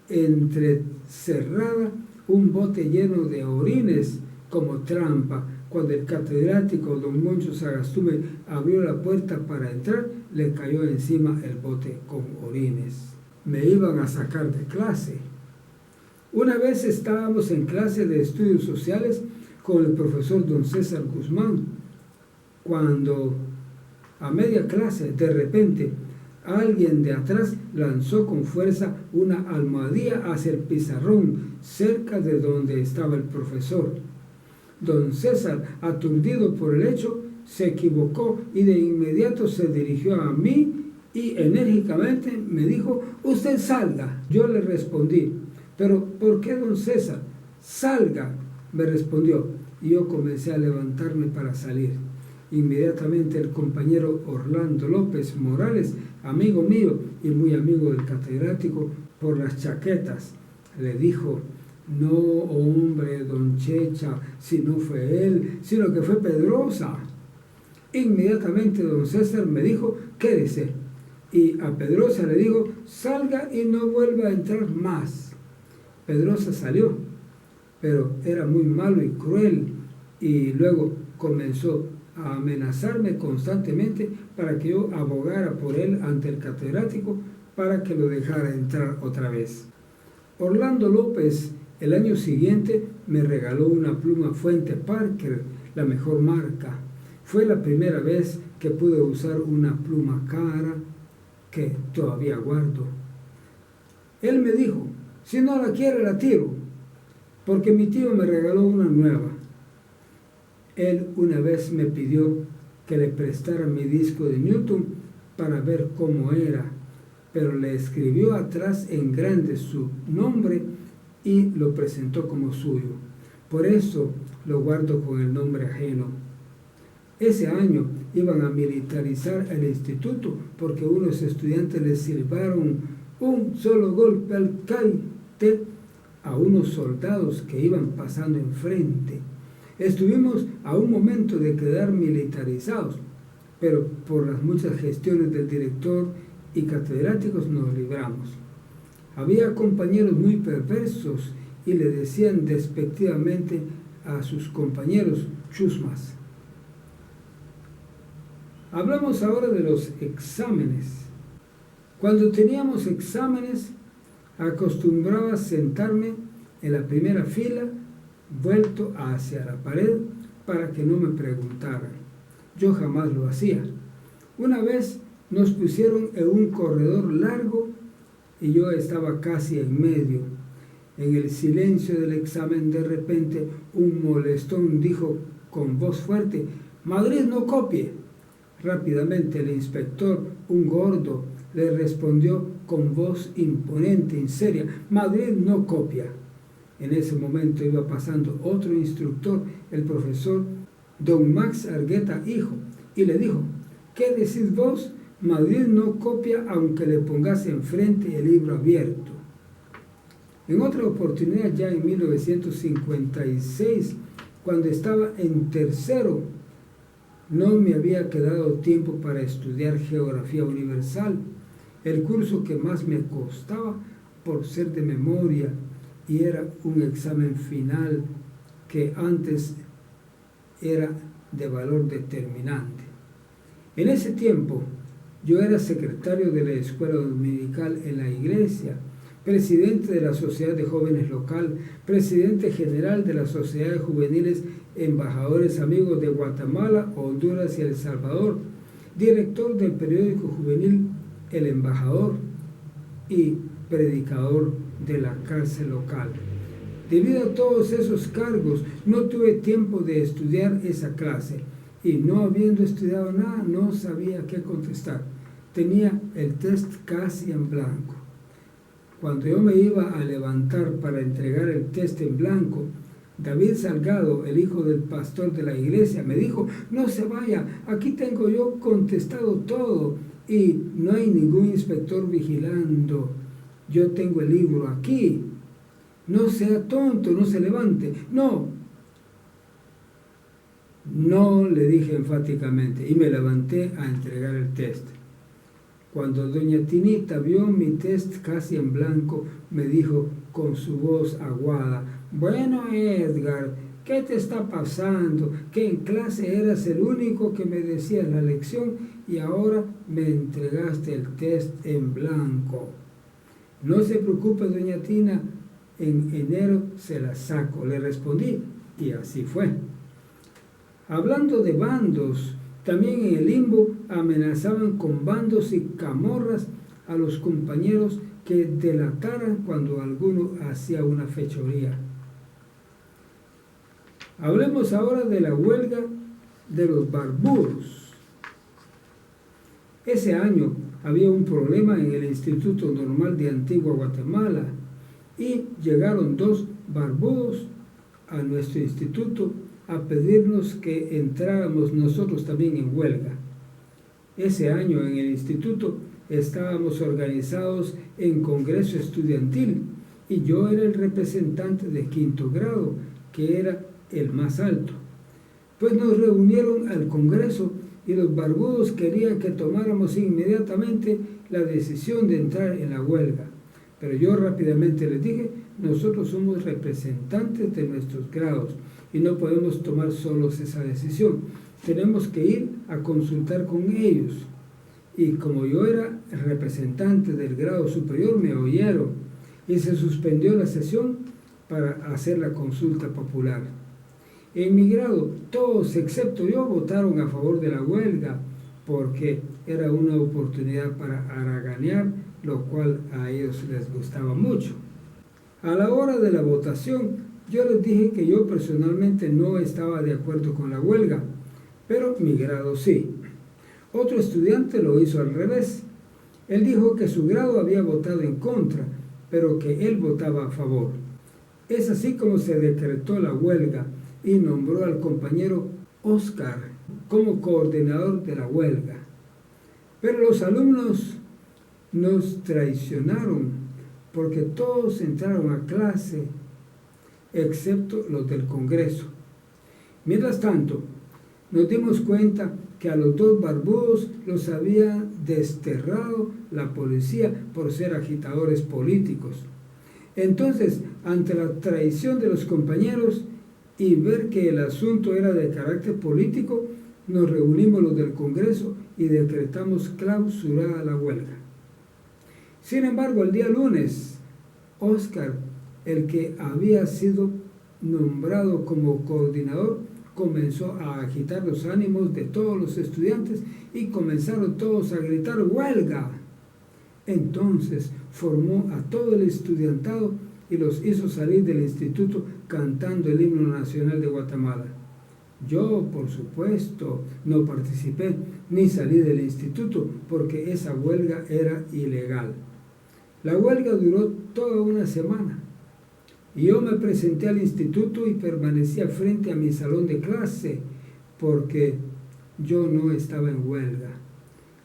entrecerrada, un bote lleno de orines como trampa. Cuando el catedrático don Moncho Sagastume abrió la puerta para entrar, le cayó encima el bote con orines. Me iban a sacar de clase. Una vez estábamos en clase de estudios sociales con el profesor don César Guzmán, cuando a media clase, de repente, alguien de atrás lanzó con fuerza una almohadilla hacia el pizarrón cerca de donde estaba el profesor. Don César, aturdido por el hecho, se equivocó y de inmediato se dirigió a mí y enérgicamente me dijo: «Usted salga». Yo le respondí: «¿Pero por qué, don César?». «Salga», me respondió, y yo comencé a levantarme para salir. Inmediatamente el compañero Orlando López Morales, amigo mío y muy amigo del catedrático por las chaquetas, le dijo: «No, hombre, don Checha, si no fue él, sino que fue Pedrosa». Inmediatamente don César me dijo: «Quédese». Y a Pedrosa le dijo: «Salga y no vuelva a entrar más». Pedrosa salió, pero era muy malo y cruel, y luego comenzó a amenazarme constantemente para que yo abogara por él ante el catedrático para que lo dejara entrar otra vez. Orlando López el año siguiente me regaló una pluma Fuente Parker, la mejor marca. Fue la primera vez que pude usar una pluma cara que todavía guardo. Él me dijo: «Si no la quiere, la tiro», porque mi tío me regaló una nueva. Él una vez me pidió que le prestara mi disco de Newton para ver cómo era, pero le escribió atrás en grande su nombre y lo presentó como suyo. Por eso lo guardo con el nombre ajeno. Ese año iban a militarizar el instituto porque unos estudiantes le silbaron un solo golpe al caite a unos soldados que iban pasando enfrente. Estuvimos a un momento de quedar militarizados, pero por las muchas gestiones del director y catedráticos nos libramos. Había compañeros muy perversos y le decían despectivamente a sus compañeros chusmas. Hablamos ahora de los exámenes. Cuando teníamos exámenes, acostumbraba sentarme en la primera fila, vuelto hacia la pared para que no me preguntaran. Yo jamás lo hacía. Una vez nos pusieron en un corredor largo y yo estaba casi en medio. En el silencio del examen, de repente, un molestón dijo con voz fuerte: «Madrid, no copie». Rápidamente el inspector, un gordo, le respondió con voz imponente y seria: «Madrid no copia». En ese momento iba pasando otro instructor, el profesor don Max Argueta, hijo, y le dijo: «¿Qué decís vos? Madrid no copia aunque le pongas enfrente el libro abierto». En otra oportunidad, ya en 1956, cuando estaba en tercero, no me había quedado tiempo para estudiar Geografía Universal, el curso que más me costaba por ser de memoria, y era un examen final que antes era de valor determinante. En ese tiempo, yo era secretario de la escuela dominical en la iglesia, presidente de la Sociedad de Jóvenes Local, presidente general de las Sociedades Juveniles Embajadores Amigos de Guatemala, Honduras y El Salvador, director del periódico juvenil El Embajador y predicador de la cárcel local. Debido a todos esos cargos, no tuve tiempo de estudiar esa clase y no habiendo estudiado nada, no sabía qué contestar. Tenía el test casi en blanco. Cuando yo me iba a levantar para entregar el test en blanco, David Salgado, el hijo del pastor de la iglesia, me dijo, no se vaya, aquí tengo yo contestado todo y no hay ningún inspector vigilando. Yo tengo el libro aquí. No sea tonto, no se levante. No, le dije enfáticamente y me levanté a entregar el test. Cuando doña Tinita vio mi test casi en blanco, me dijo con su voz aguada, bueno, Edgar, ¿qué te está pasando? Que en clase eras el único que me decía la lección y ahora me entregaste el test en blanco. No se preocupe, doña Tina, en enero se la saco, le respondí, y así fue. Hablando de bandos, también en el limbo amenazaban con bandos y camorras a los compañeros que delataran cuando alguno hacía una fechoría. Hablemos ahora de la huelga de los barbudos. Ese año había un problema en el Instituto Normal de Antigua Guatemala y llegaron 2 barbudos a nuestro instituto a pedirnos que entráramos nosotros también en huelga. Ese año en el instituto estábamos organizados en congreso estudiantil y yo era el representante de 5º grado, que era el más alto. Pues nos reunieron al congreso y los barbudos querían que tomáramos inmediatamente la decisión de entrar en la huelga. Pero yo rápidamente les dije, nosotros somos representantes de nuestros grados y no podemos tomar solos esa decisión. Tenemos que ir a consultar con ellos. Y como yo era representante del grado superior, me oyeron y se suspendió la sesión para hacer la consulta popular. En mi grado, todos excepto yo votaron a favor de la huelga porque era una oportunidad para haraganear, lo cual a ellos les gustaba mucho. A la hora de la votación, yo les dije que yo personalmente no estaba de acuerdo con la huelga, pero mi grado sí. Otro estudiante lo hizo al revés. Él dijo que su grado había votado en contra, pero que él votaba a favor. Es así como se decretó la huelga y nombró al compañero Oscar como coordinador de la huelga. Pero los alumnos nos traicionaron porque todos entraron a clase, excepto los del Congreso. Mientras tanto, nos dimos cuenta que a los 2 barbudos los había desterrado la policía por ser agitadores políticos. Entonces, ante la traición de los compañeros y ver que el asunto era de carácter político, nos reunimos los del Congreso y decretamos clausurada la huelga. Sin embargo, el día lunes, Oscar, el que había sido nombrado como coordinador, comenzó a agitar los ánimos de todos los estudiantes y comenzaron todos a gritar ¡huelga! Entonces formó a todo el estudiantado y los hizo salir del instituto cantando el himno nacional de Guatemala. Yo, por supuesto, no participé ni salí del instituto porque esa huelga era ilegal. La huelga duró toda una semana. Y yo me presenté al instituto y permanecía frente a mi salón de clase porque yo no estaba en huelga.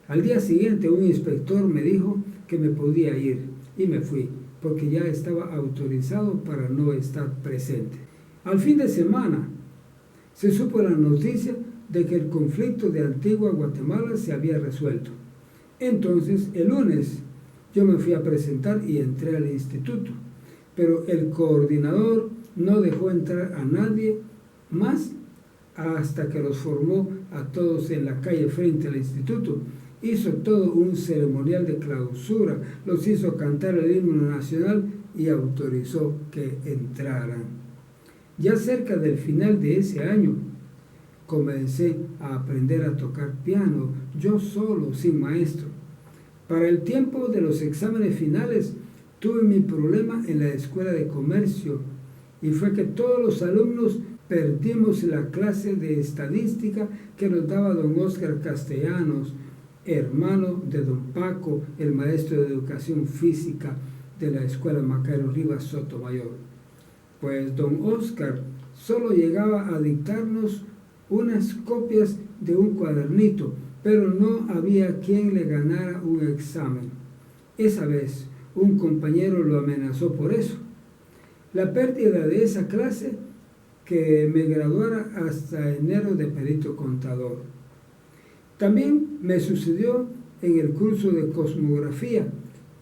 Al día siguiente un inspector me dijo que me podía ir y me fui porque ya estaba autorizado para no estar presente. Al fin de semana se supo la noticia de que el conflicto de Antigua Guatemala se había resuelto. Entonces, el lunes yo me fui a presentar y entré al instituto. Pero el coordinador no dejó entrar a nadie más hasta que los formó a todos en la calle frente al instituto. Hizo todo un ceremonial de clausura, los hizo cantar el himno nacional y autorizó que entraran. Ya cerca del final de ese año, comencé a aprender a tocar piano, yo solo, sin maestro. Para el tiempo de los exámenes finales, tuve mi problema en la escuela de comercio y fue que todos los alumnos perdimos la clase de estadística que nos daba don Oscar Castellanos, hermano de don Paco, el maestro de educación física de la escuela Macario Rivas Sotomayor. Pues don Oscar solo llegaba a dictarnos unas copias de un cuadernito, pero no había quien le ganara un examen. Esa vez, un compañero lo amenazó por eso. La pérdida de esa clase que me graduara hasta enero de perito contador. También me sucedió en el curso de cosmografía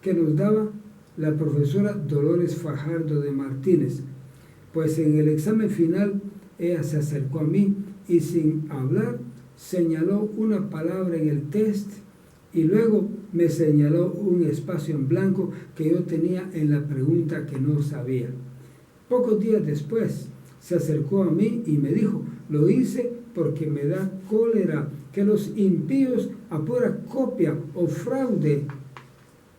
que nos daba la profesora Dolores Fajardo de Martínez, pues en el examen final ella se acercó a mí y sin hablar señaló una palabra en el test y luego me señaló un espacio en blanco que yo tenía en la pregunta que no sabía. Pocos días después se acercó a mí y me dijo: lo hice porque me da cólera que los impíos a pura copia o fraude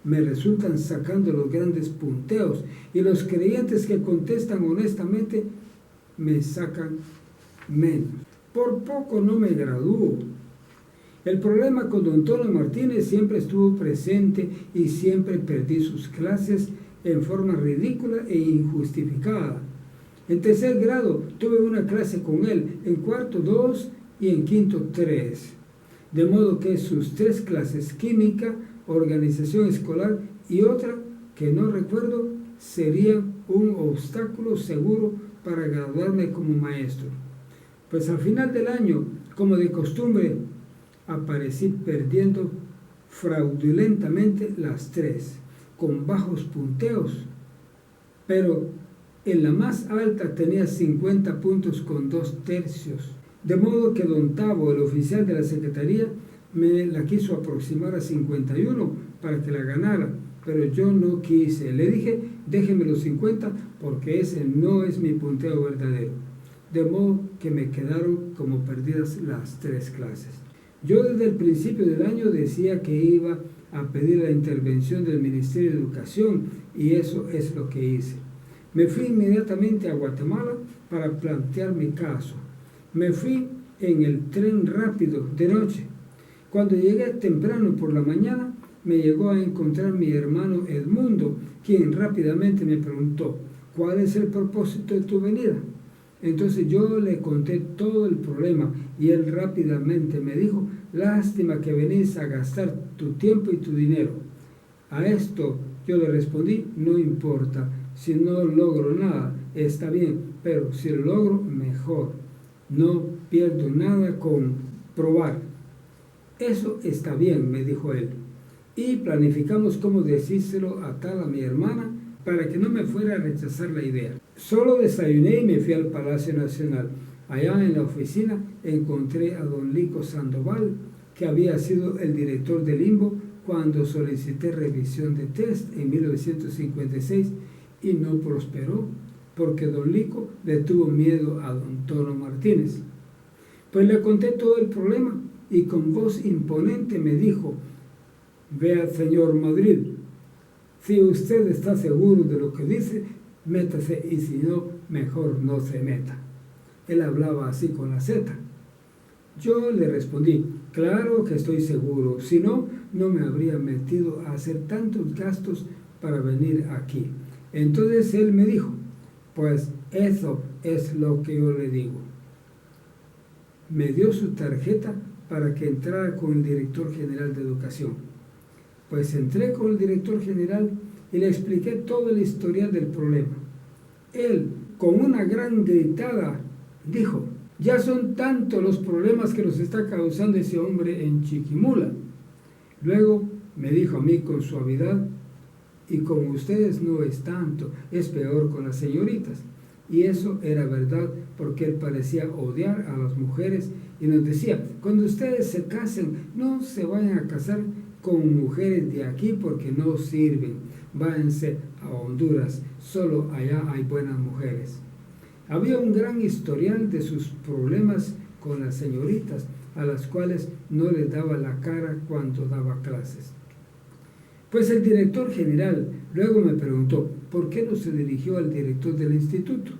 me resultan sacando los grandes punteos y los creyentes que contestan honestamente me sacan menos. Por poco no me gradúo. El problema con don Antonio Martínez siempre estuvo presente y siempre perdí sus clases en forma ridícula e injustificada. En tercer grado tuve una clase con él, en cuarto 2 y en quinto 3. De modo que sus 3 clases, química, organización escolar y otra que no recuerdo, serían un obstáculo seguro para graduarme como maestro. Pues al final del año, como de costumbre, aparecí perdiendo fraudulentamente las 3, con bajos punteos, pero en la más alta tenía 50 puntos con 2/3. De modo que don Tavo, el oficial de la secretaría, me la quiso aproximar a 51 para que la ganara, pero yo no quise. Le dije: déjeme los 50 porque ese no es mi punteo verdadero. De modo que me quedaron como perdidas las 3 clases. Yo desde el principio del año decía que iba a pedir la intervención del Ministerio de Educación y eso es lo que hice. Me fui inmediatamente a Guatemala para plantear mi caso. Me fui en el tren rápido de noche. Cuando llegué temprano por la mañana, me llegó a encontrar mi hermano Edmundo, quien rápidamente me preguntó: ¿cuál es el propósito de tu venida? Entonces yo le conté todo el problema y él rápidamente me dijo: lástima que venís a gastar tu tiempo y tu dinero. A esto yo le respondí: no importa, si no logro nada, está bien, pero si lo logro, mejor. No pierdo nada con probar. Eso está bien, me dijo él. Y planificamos cómo decírselo a mi hermana para que no me fuera a rechazar la idea. Solo desayuné y me fui al Palacio Nacional. Allá en la oficina encontré a don Lico Sandoval, que había sido el director del Limbo cuando solicité revisión de test en 1956 y no prosperó, porque don Lico le tuvo miedo a don Tono Martínez. Pues le conté todo el problema y con voz imponente me dijo: vea, señor Madrid, si usted está seguro de lo que dice, métase, y si no, mejor no se meta. Él hablaba así con la Z. Yo le respondí: claro que estoy seguro, si no, no me habría metido a hacer tantos gastos para venir aquí. Entonces él me dijo: pues eso es lo que yo le digo. Me dio su tarjeta para que entrara con el director general de educación. Pues entré con el director general y le expliqué todo el historial del problema. Él, con una gran gritada, dijo: ya son tantos los problemas que nos está causando ese hombre en Chiquimula. Luego me dijo a mí con suavidad: y con ustedes no es tanto, es peor con las señoritas. Y eso era verdad, porque él parecía odiar a las mujeres y nos decía: cuando ustedes se casen, no se vayan a casar con mujeres de aquí porque no sirven. Váyanse a Honduras, solo allá hay buenas mujeres. Había un gran historial de sus problemas con las señoritas, a las cuales no les daba la cara cuando daba clases. Pues el director general luego me preguntó: ¿por qué no se dirigió al director del instituto?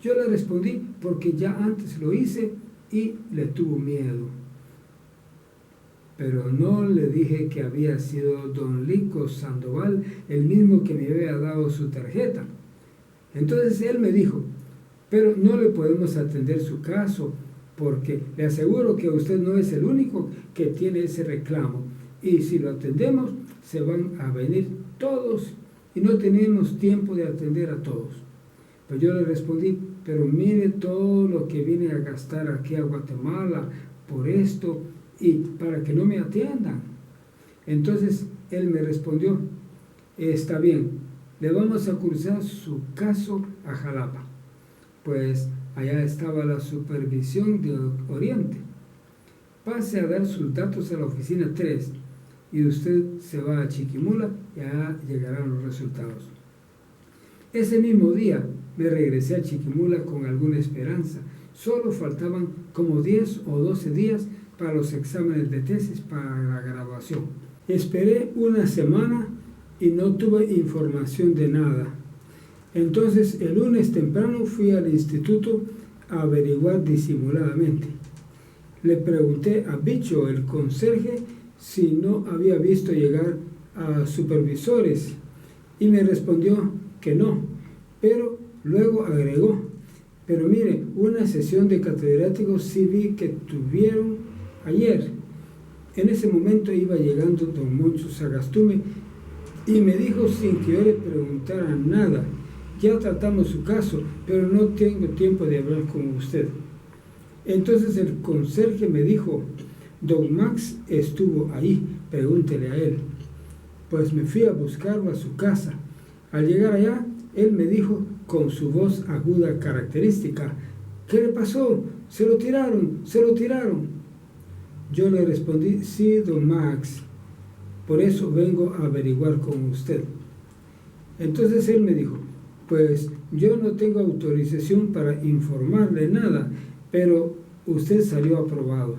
Yo le respondí: porque ya antes lo hice y le tuvo miedo. Pero no le dije que había sido don Lico Sandoval el mismo que me había dado su tarjeta. Entonces él me dijo: pero no le podemos atender su caso porque le aseguro que usted no es el único que tiene ese reclamo. Y si lo atendemos, se van a venir todos y no tenemos tiempo de atender a todos. Pues yo le respondí, pero mire todo lo que vine a gastar aquí a Guatemala por esto y para que no me atiendan. Entonces él me respondió, está bien, le vamos a cursar su caso a Jalapa. Pues allá estaba la supervisión de Oriente. Pase a dar sus datos a la oficina 3 y usted se va a Chiquimula y allá llegarán los resultados. Ese mismo día me regresé a Chiquimula con alguna esperanza. Solo faltaban como 10 o 12 días para los exámenes de tesis para la graduación. Esperé una semana y no tuve información de nada. Entonces el lunes temprano fui al instituto a averiguar disimuladamente. Le pregunté a Bicho, el conserje, si no había visto llegar a supervisores y me respondió que no, pero luego agregó, pero mire, una sesión de catedráticos sí vi que tuvieron ayer. En ese momento iba llegando don Moncho Sagastume y me dijo sin que yo le preguntara nada, ya tratamos su caso, pero no tengo tiempo de hablar con usted. Entonces el conserje me dijo, don Max estuvo ahí, pregúntele a él. Pues me fui a buscarlo a su casa. Al llegar allá, él me dijo con su voz aguda característica, ¿qué le pasó? ¿Se lo tiraron? ¿Se lo tiraron? Yo le respondí, sí, don Max, por eso vengo a averiguar con usted. Entonces él me dijo, pues yo no tengo autorización para informarle nada, pero usted salió aprobado.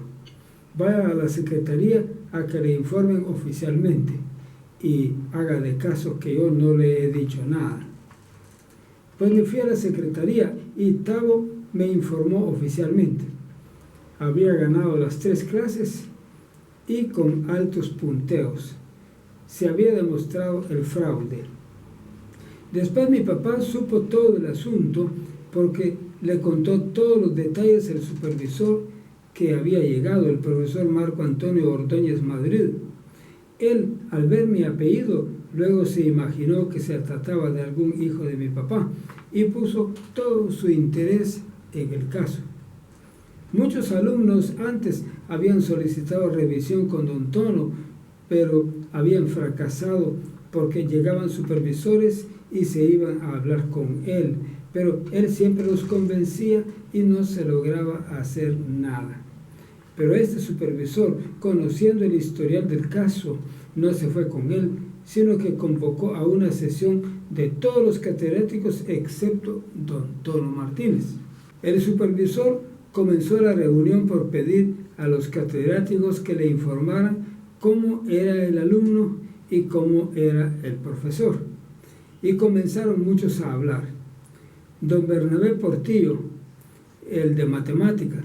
Vaya a la secretaría a que le informen oficialmente y haga de caso que yo no le he dicho nada. Pues me fui a la secretaría y Tavo me informó oficialmente. Había ganado las 3 clases y con altos punteos. Se había demostrado el fraude. Después mi papá supo todo el asunto porque le contó todos los detalles al supervisor que había llegado, el profesor Marco Antonio Ordóñez Madrid. Él, al ver mi apellido, luego se imaginó que se trataba de algún hijo de mi papá y puso todo su interés en el caso. Muchos alumnos antes habían solicitado revisión con don Tono, pero habían fracasado porque llegaban supervisores y se iban a hablar con él, pero él siempre los convencía y no se lograba hacer nada. Pero este supervisor, conociendo el historial del caso, no se fue con él, sino que convocó a una sesión de todos los catedráticos excepto don Tono Martínez. El supervisor comenzó la reunión por pedir a los catedráticos que le informaran cómo era el alumno y cómo era el profesor. Y comenzaron muchos a hablar. Don Bernabé Portillo, el de matemáticas,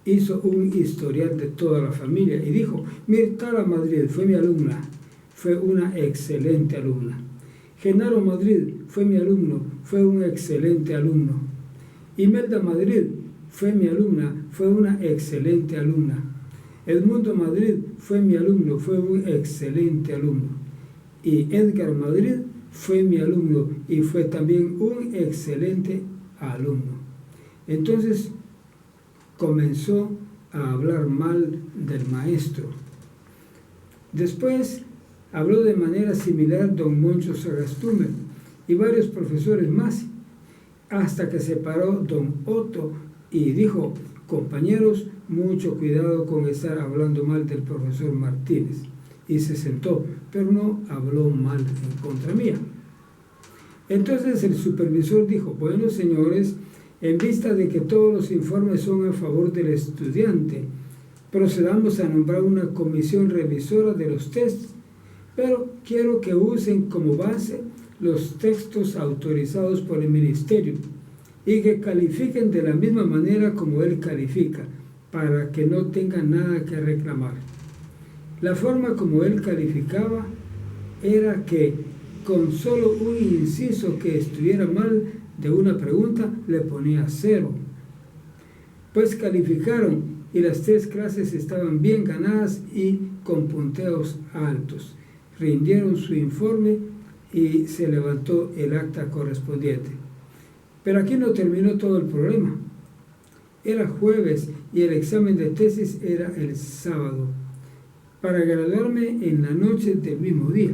hizo un historial de toda la familia y dijo, Mirtala Madrid fue mi alumna, fue una excelente alumna. Genaro Madrid fue mi alumno, fue un excelente alumno. Imelda Madrid fue mi alumna, fue una excelente alumna. Edmundo Madrid fue mi alumno, fue un excelente alumno. Y Edgar Madrid fue mi alumno y fue también un excelente alumno. Entonces comenzó a hablar mal del maestro. Después habló de manera similar don Moncho Sagastume y varios profesores más, hasta que se paró don Otto y dijo, compañeros, mucho cuidado con estar hablando mal del profesor Martínez. Y se sentó, pero no habló mal en contra mía. Entonces el supervisor dijo, bueno señores, en vista de que todos los informes son a favor del estudiante, procedamos a nombrar una comisión revisora de los tests, pero quiero que usen como base los textos autorizados por el ministerio y que califiquen de la misma manera como él califica, para que no tengan nada que reclamar. La forma como él calificaba era que con solo un inciso que estuviera mal, de una pregunta le ponía 0. Pues calificaron y las 3 clases estaban bien ganadas y con punteos altos. Rindieron su informe y se levantó el acta correspondiente. Pero aquí no terminó todo el problema. Era jueves y el examen de tesis era el sábado, para graduarme en la noche del mismo día.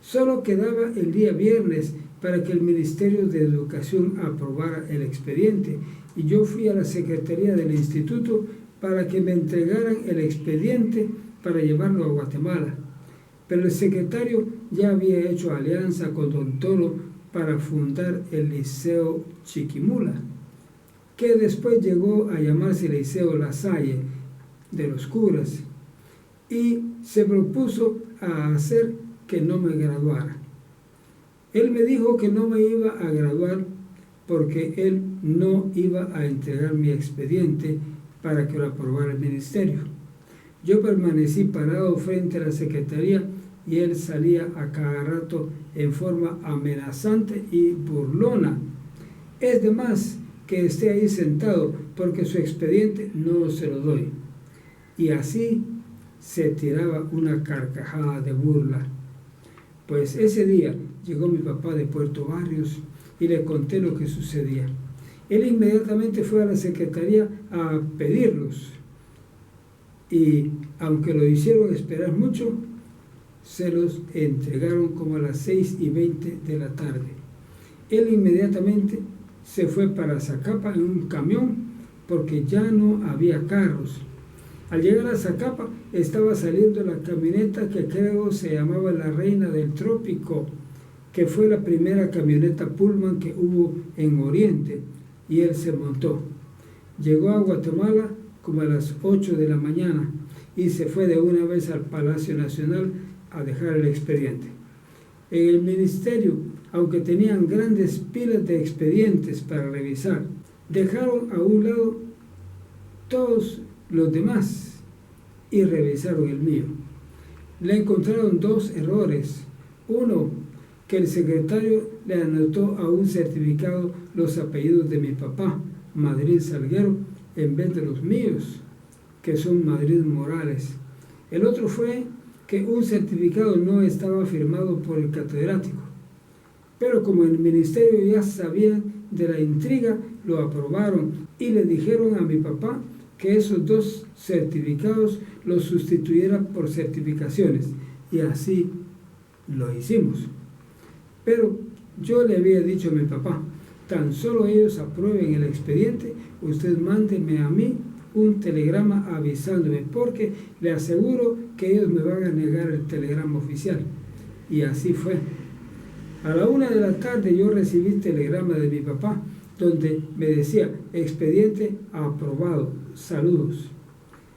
Solo quedaba el día viernes para que el Ministerio de Educación aprobara el expediente, y yo fui a la secretaría del instituto para que me entregaran el expediente para llevarlo a Guatemala. Pero el secretario ya había hecho alianza con don Tolo para fundar el Liceo Chiquimula, que después llegó a llamarse Liceo La Salle de los curas, y se propuso a hacer que no me graduara. Él me dijo que no me iba a graduar porque él no iba a entregar mi expediente para que lo aprobara el ministerio. Yo permanecí parado frente a la secretaría y él salía a cada rato en forma amenazante y burlona. Es de más que esté ahí sentado porque su expediente no se lo doy. Y así se tiraba una carcajada de burla. Pues ese día llegó mi papá de Puerto Barrios y le conté lo que sucedía. Él inmediatamente fue a la secretaría a pedirlos y aunque lo hicieron esperar mucho, se los entregaron como a las 6:20 de la tarde. Él inmediatamente se fue para Zacapa en un camión porque ya no había carros. Al llegar a Zacapa estaba saliendo la camioneta que creo se llamaba La Reina del Trópico, que fue la primera camioneta Pullman que hubo en Oriente, y él se montó. Llegó a Guatemala como a las 8 de la mañana y se fue de una vez al Palacio Nacional a dejar el expediente. En el ministerio, aunque tenían grandes pilas de expedientes para revisar, dejaron a un lado todos los demás y revisaron el mío. Le encontraron 2 errores. Uno, que el secretario le anotó a un certificado los apellidos de mi papá, Madrid Salguero, en vez de los míos, que son Madrid Morales. El otro fue que un certificado no estaba firmado por el catedrático. Pero como el ministerio ya sabía de la intriga, lo aprobaron y le dijeron a mi papá que esos 2 certificados los sustituyera por certificaciones, y así lo hicimos. Pero yo le había dicho a mi papá, tan solo ellos aprueben el expediente, usted mándeme a mí un telegrama avisándome, porque le aseguro que ellos me van a negar el telegrama oficial. Y así fue. A la 1 de la tarde yo recibí telegrama de mi papá, donde me decía, expediente aprobado, saludos.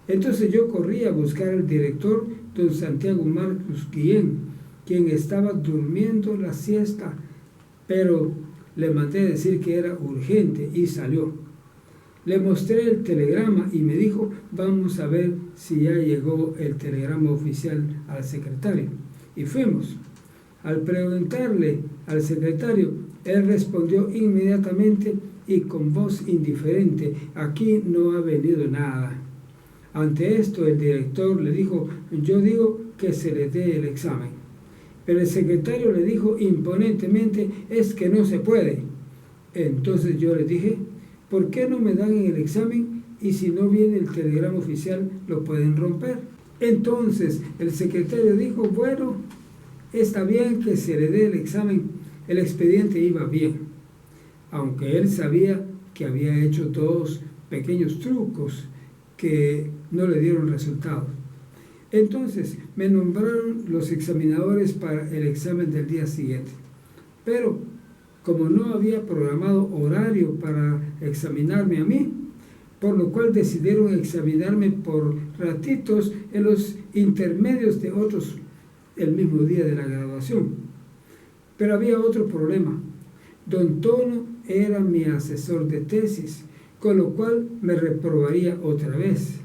Entonces yo corrí a buscar al director, don Santiago Marcos Guillén, quien estaba durmiendo la siesta, pero le mandé decir que era urgente y salió. Le mostré el telegrama y me dijo, vamos a ver si ya llegó el telegrama oficial al secretario. Y fuimos. Al preguntarle al secretario, él respondió inmediatamente y con voz indiferente, aquí no ha venido nada. Ante esto el director le dijo, yo digo que se le dé el examen. Pero el secretario le dijo imponentemente, es que no se puede. Entonces yo le dije, ¿por qué no me dan el examen y si no viene el telegrama oficial lo pueden romper? Entonces el secretario dijo, bueno, está bien que se le dé el examen, el expediente iba bien, aunque él sabía que había hecho 2 pequeños trucos que no le dieron resultados. Entonces me nombraron los examinadores para el examen del día siguiente, pero como no había programado horario para examinarme a mí, por lo cual decidieron examinarme por ratitos en los intermedios de otros el mismo día de la graduación. Pero había otro problema. Don Tono era mi asesor de tesis, con lo cual me reprobaría otra vez.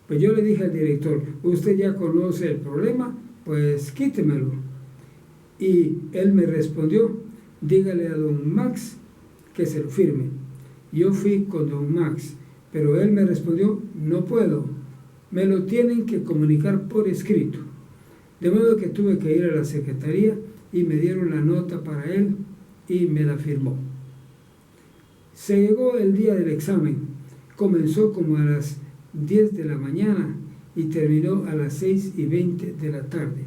Pues yo le dije al director, usted ya conoce el problema, pues quítemelo. Y él me respondió, dígale a don Max que se lo firme. Yo fui con don Max, pero él me respondió, no puedo, me lo tienen que comunicar por escrito. De modo que tuve que ir a la secretaría y me dieron la nota para él y me la firmó. Se llegó el día del examen, comenzó como a las 10 de la mañana y terminó a las 6:20 de la tarde.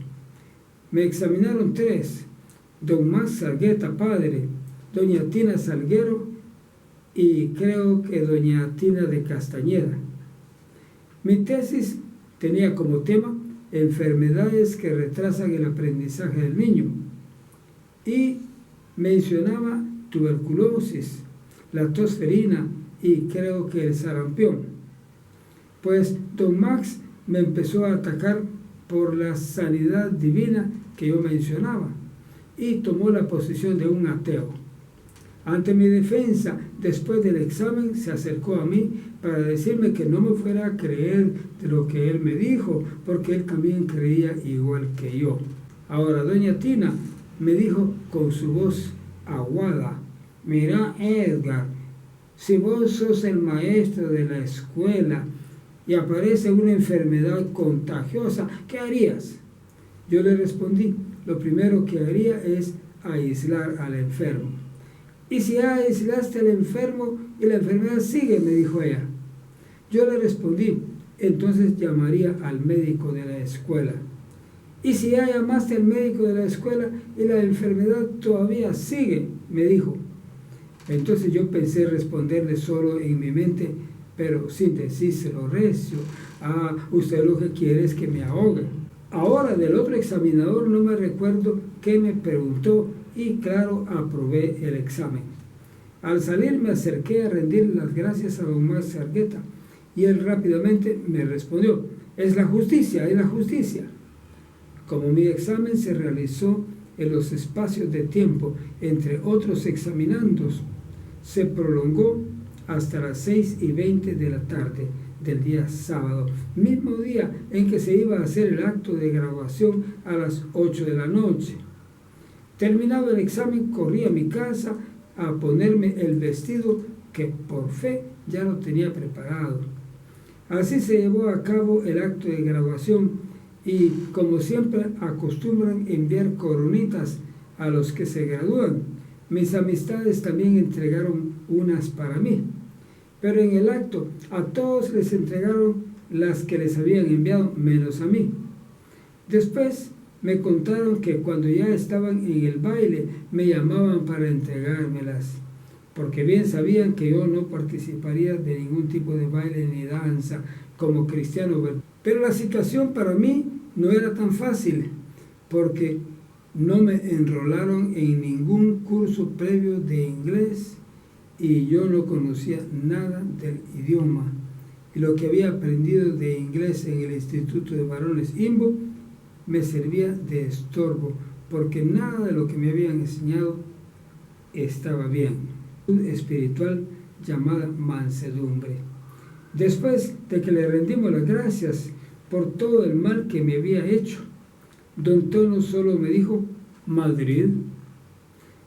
Me examinaron 3, don Max Salgueta, padre, doña Tina Salguero y creo que doña Tina de Castañeda. Mi tesis tenía como tema enfermedades que retrasan el aprendizaje del niño y mencionaba tuberculosis, la tosferina y creo que el sarampión. Pues don Max me empezó a atacar por la sanidad divina que yo mencionaba y tomó la posición de un ateo. Ante mi defensa, después del examen, se acercó a mí para decirme que no me fuera a creer de lo que él me dijo, porque él también creía igual que yo. Ahora, doña Tina me dijo con su voz aguada, mira Edgar, si vos sos el maestro de la escuela y aparece una enfermedad contagiosa, ¿qué harías? Yo le respondí, lo primero que haría es aislar al enfermo. Y si aislaste al enfermo y la enfermedad sigue, me dijo ella. Yo le respondí, entonces llamaría al médico de la escuela. Y si ya llamaste al médico de la escuela y la enfermedad todavía sigue, me dijo. Entonces yo pensé responderle solo en mi mente, pero sin decírselo recio. Usted lo que quiere es que me ahogue. Ahora del otro examinador no me recuerdo qué me preguntó y claro, aprobé el examen. Al salir me acerqué a rendir las gracias a don Max Salgueta y él rápidamente me respondió, es la justicia, es la justicia. Como mi examen se realizó en los espacios de tiempo entre otros examinandos, se prolongó hasta las 6:20 de la tarde del día sábado, mismo día en que se iba a hacer el acto de graduación a las 8 de la noche. Terminado el examen, corrí a mi casa a ponerme el vestido que por fe ya lo tenía preparado. Así se llevó a cabo el acto de graduación y, como siempre, acostumbran enviar coronitas a los que se gradúan. Mis amistades también entregaron unas para mí, pero en el acto a todos les entregaron las que les habían enviado, menos a mí. Después me contaron que cuando ya estaban en el baile me llamaban para entregármelas, porque bien sabían que yo no participaría de ningún tipo de baile ni danza como cristiano. Pero la situación para mí no era tan fácil, porque no me enrolaron en ningún curso previo de inglés y yo no conocía nada del idioma. Y lo que había aprendido de inglés en el Instituto de Varones IMBO me servía de estorbo, porque nada de lo que me habían enseñado estaba bien. Una espiritual llamada mansedumbre. Después de que le rendimos las gracias por todo el mal que me había hecho, don Tono solo me dijo, Madrid.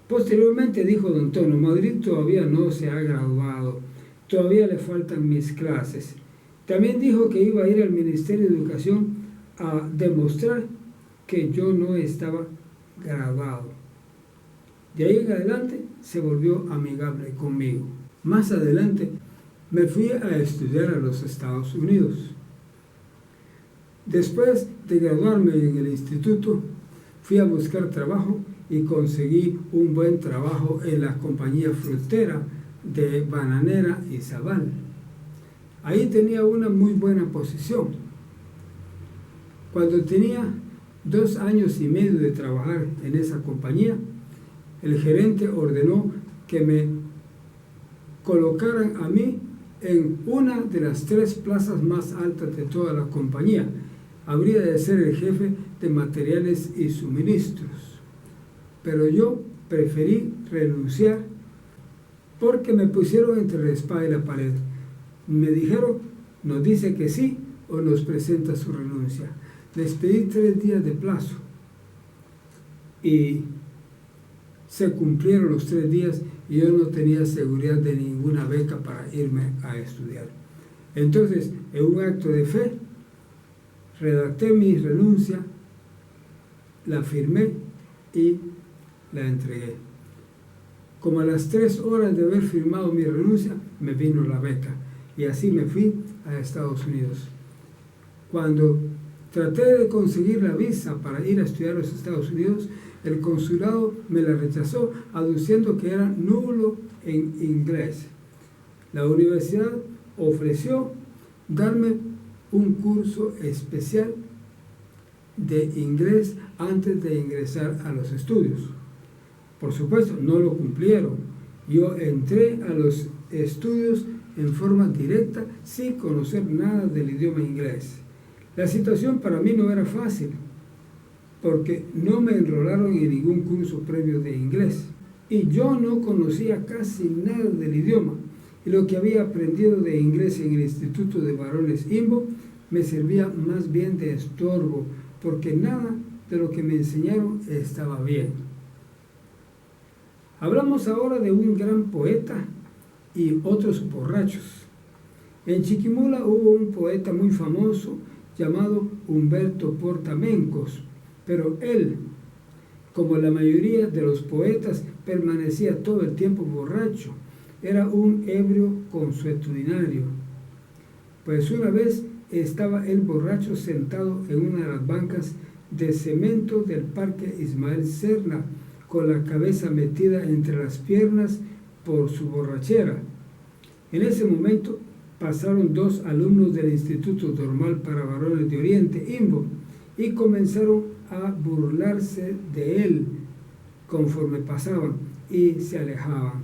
Posteriormente dijo don Tono, Madrid todavía no se ha graduado, todavía le faltan mis clases. También dijo que iba a ir al Ministerio de Educación a demostrar que yo no estaba graduado. De ahí en adelante se volvió amigable conmigo. Más adelante me fui a estudiar a los Estados Unidos. Después de graduarme en el instituto, fui a buscar trabajo y conseguí un buen trabajo en la compañía frutera de Bananera y Zabal. Ahí tenía una muy buena posición. Cuando tenía 2 años y medio de trabajar en esa compañía, el gerente ordenó que me colocaran a mí en una de las 3 plazas más altas de toda la compañía. Habría de ser el jefe de materiales y suministros. Pero yo preferí renunciar porque me pusieron entre la espada y la pared. Me dijeron, nos dice que sí o nos presenta su renuncia. Les pedí 3 días de plazo y se cumplieron los 3 días y yo no tenía seguridad de ninguna beca para irme a estudiar. Entonces, en un acto de fe, redacté mi renuncia, la firmé y la entregué. Como a las 3 horas de haber firmado mi renuncia, me vino la beca y así me fui a Estados Unidos. Cuando traté de conseguir la visa para ir a estudiar a los Estados Unidos, el consulado me la rechazó, aduciendo que era nulo en inglés. La universidad ofreció darme un curso especial de inglés antes de ingresar a los estudios. Por supuesto, no lo cumplieron. Yo entré a los estudios en forma directa, sin conocer nada del idioma inglés. La situación para mí no era fácil, porque no me enrolaron en ningún curso previo de inglés. Y yo no conocía casi nada del idioma. Y lo que había aprendido de inglés en el Instituto de Varones IMBO me servía más bien de estorbo, porque nada de lo que me enseñaron estaba bien. Hablamos ahora de un gran poeta y otros borrachos. En Chiquimula hubo un poeta muy famoso llamado Humberto Portamencos, pero él, como la mayoría de los poetas, permanecía todo el tiempo borracho. Era un ebrio consuetudinario. Pues una vez estaba el borracho sentado en una de las bancas de cemento del Parque Ismael Serna, con la cabeza metida entre las piernas por su borrachera. En ese momento pasaron 2 alumnos del Instituto Normal para Varones de Oriente, IMBO, y comenzaron a burlarse de él conforme pasaban y se alejaban.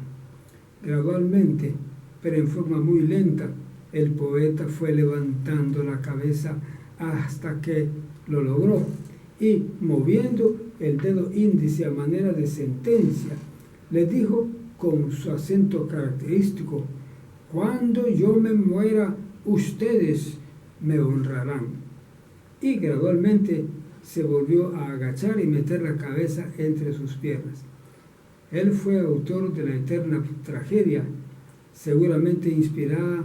Gradualmente, pero en forma muy lenta, el poeta fue levantando la cabeza hasta que lo logró y, moviendo el dedo índice a manera de sentencia, le dijo con su acento característico: «Cuando yo me muera, ustedes me honrarán». Y gradualmente se volvió a agachar y meter la cabeza entre sus piernas. Él fue autor de La Eterna Tragedia, seguramente inspirada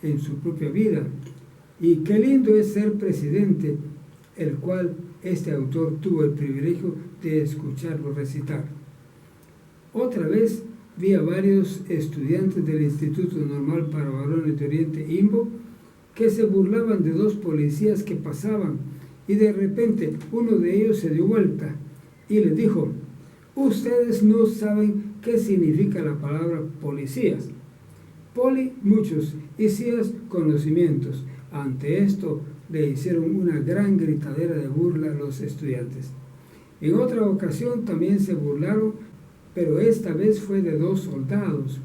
en su propia vida. Y qué lindo es ser presidente, el cual este autor tuvo el privilegio de escucharlo recitar. Otra vez vi a varios estudiantes del Instituto Normal para Varones de Oriente, IMBO, que se burlaban de 2 policías que pasaban, y de repente uno de ellos se dio vuelta y les dijo: «Ustedes no saben qué significa la palabra policías. Poli, muchos, y cías, conocimientos». Ante esto le hicieron una gran gritadera de burla a los estudiantes. En otra ocasión también se burlaron, pero esta vez fue de 2 soldados.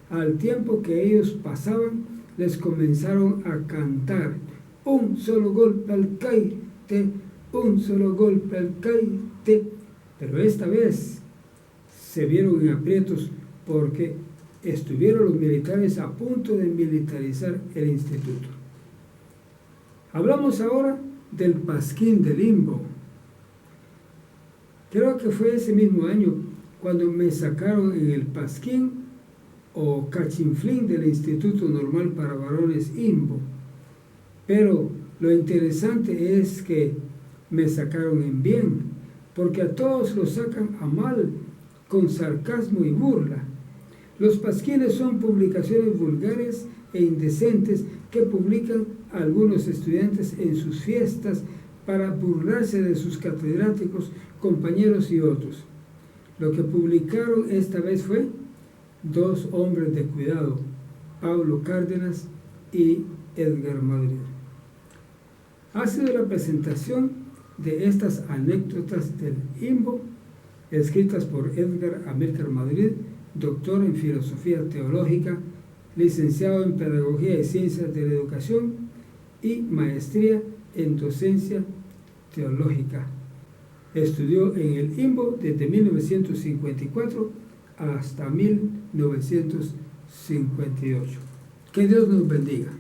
Al tiempo que ellos pasaban, les comenzaron a cantar: «Un solo golpe al caite, un solo golpe al caite». Pero esta vez se vieron en aprietos porque estuvieron los militares a punto de militarizar el instituto. Hablamos ahora del Pasquín del IMBO. Creo que fue ese mismo año cuando me sacaron en el Pasquín o Cachinflín del Instituto Normal para Varones IMBO. Pero lo interesante es que me sacaron en bien, porque a todos los sacan a mal, con sarcasmo y burla. Los pasquines son publicaciones vulgares e indecentes que publican algunos estudiantes en sus fiestas para burlarse de sus catedráticos, compañeros y otros. Lo que publicaron esta vez fue 2 hombres de cuidado, Pablo Cárdenas y Edgar Madrid. Ha sido la presentación de estas anécdotas del IMBO, escritas por Edgar Amílcar Madrid, doctor en Filosofía Teológica, licenciado en Pedagogía y Ciencias de la Educación y maestría en Docencia Teológica. Estudió en el IMBO desde 1954 hasta 1958. Que Dios nos bendiga.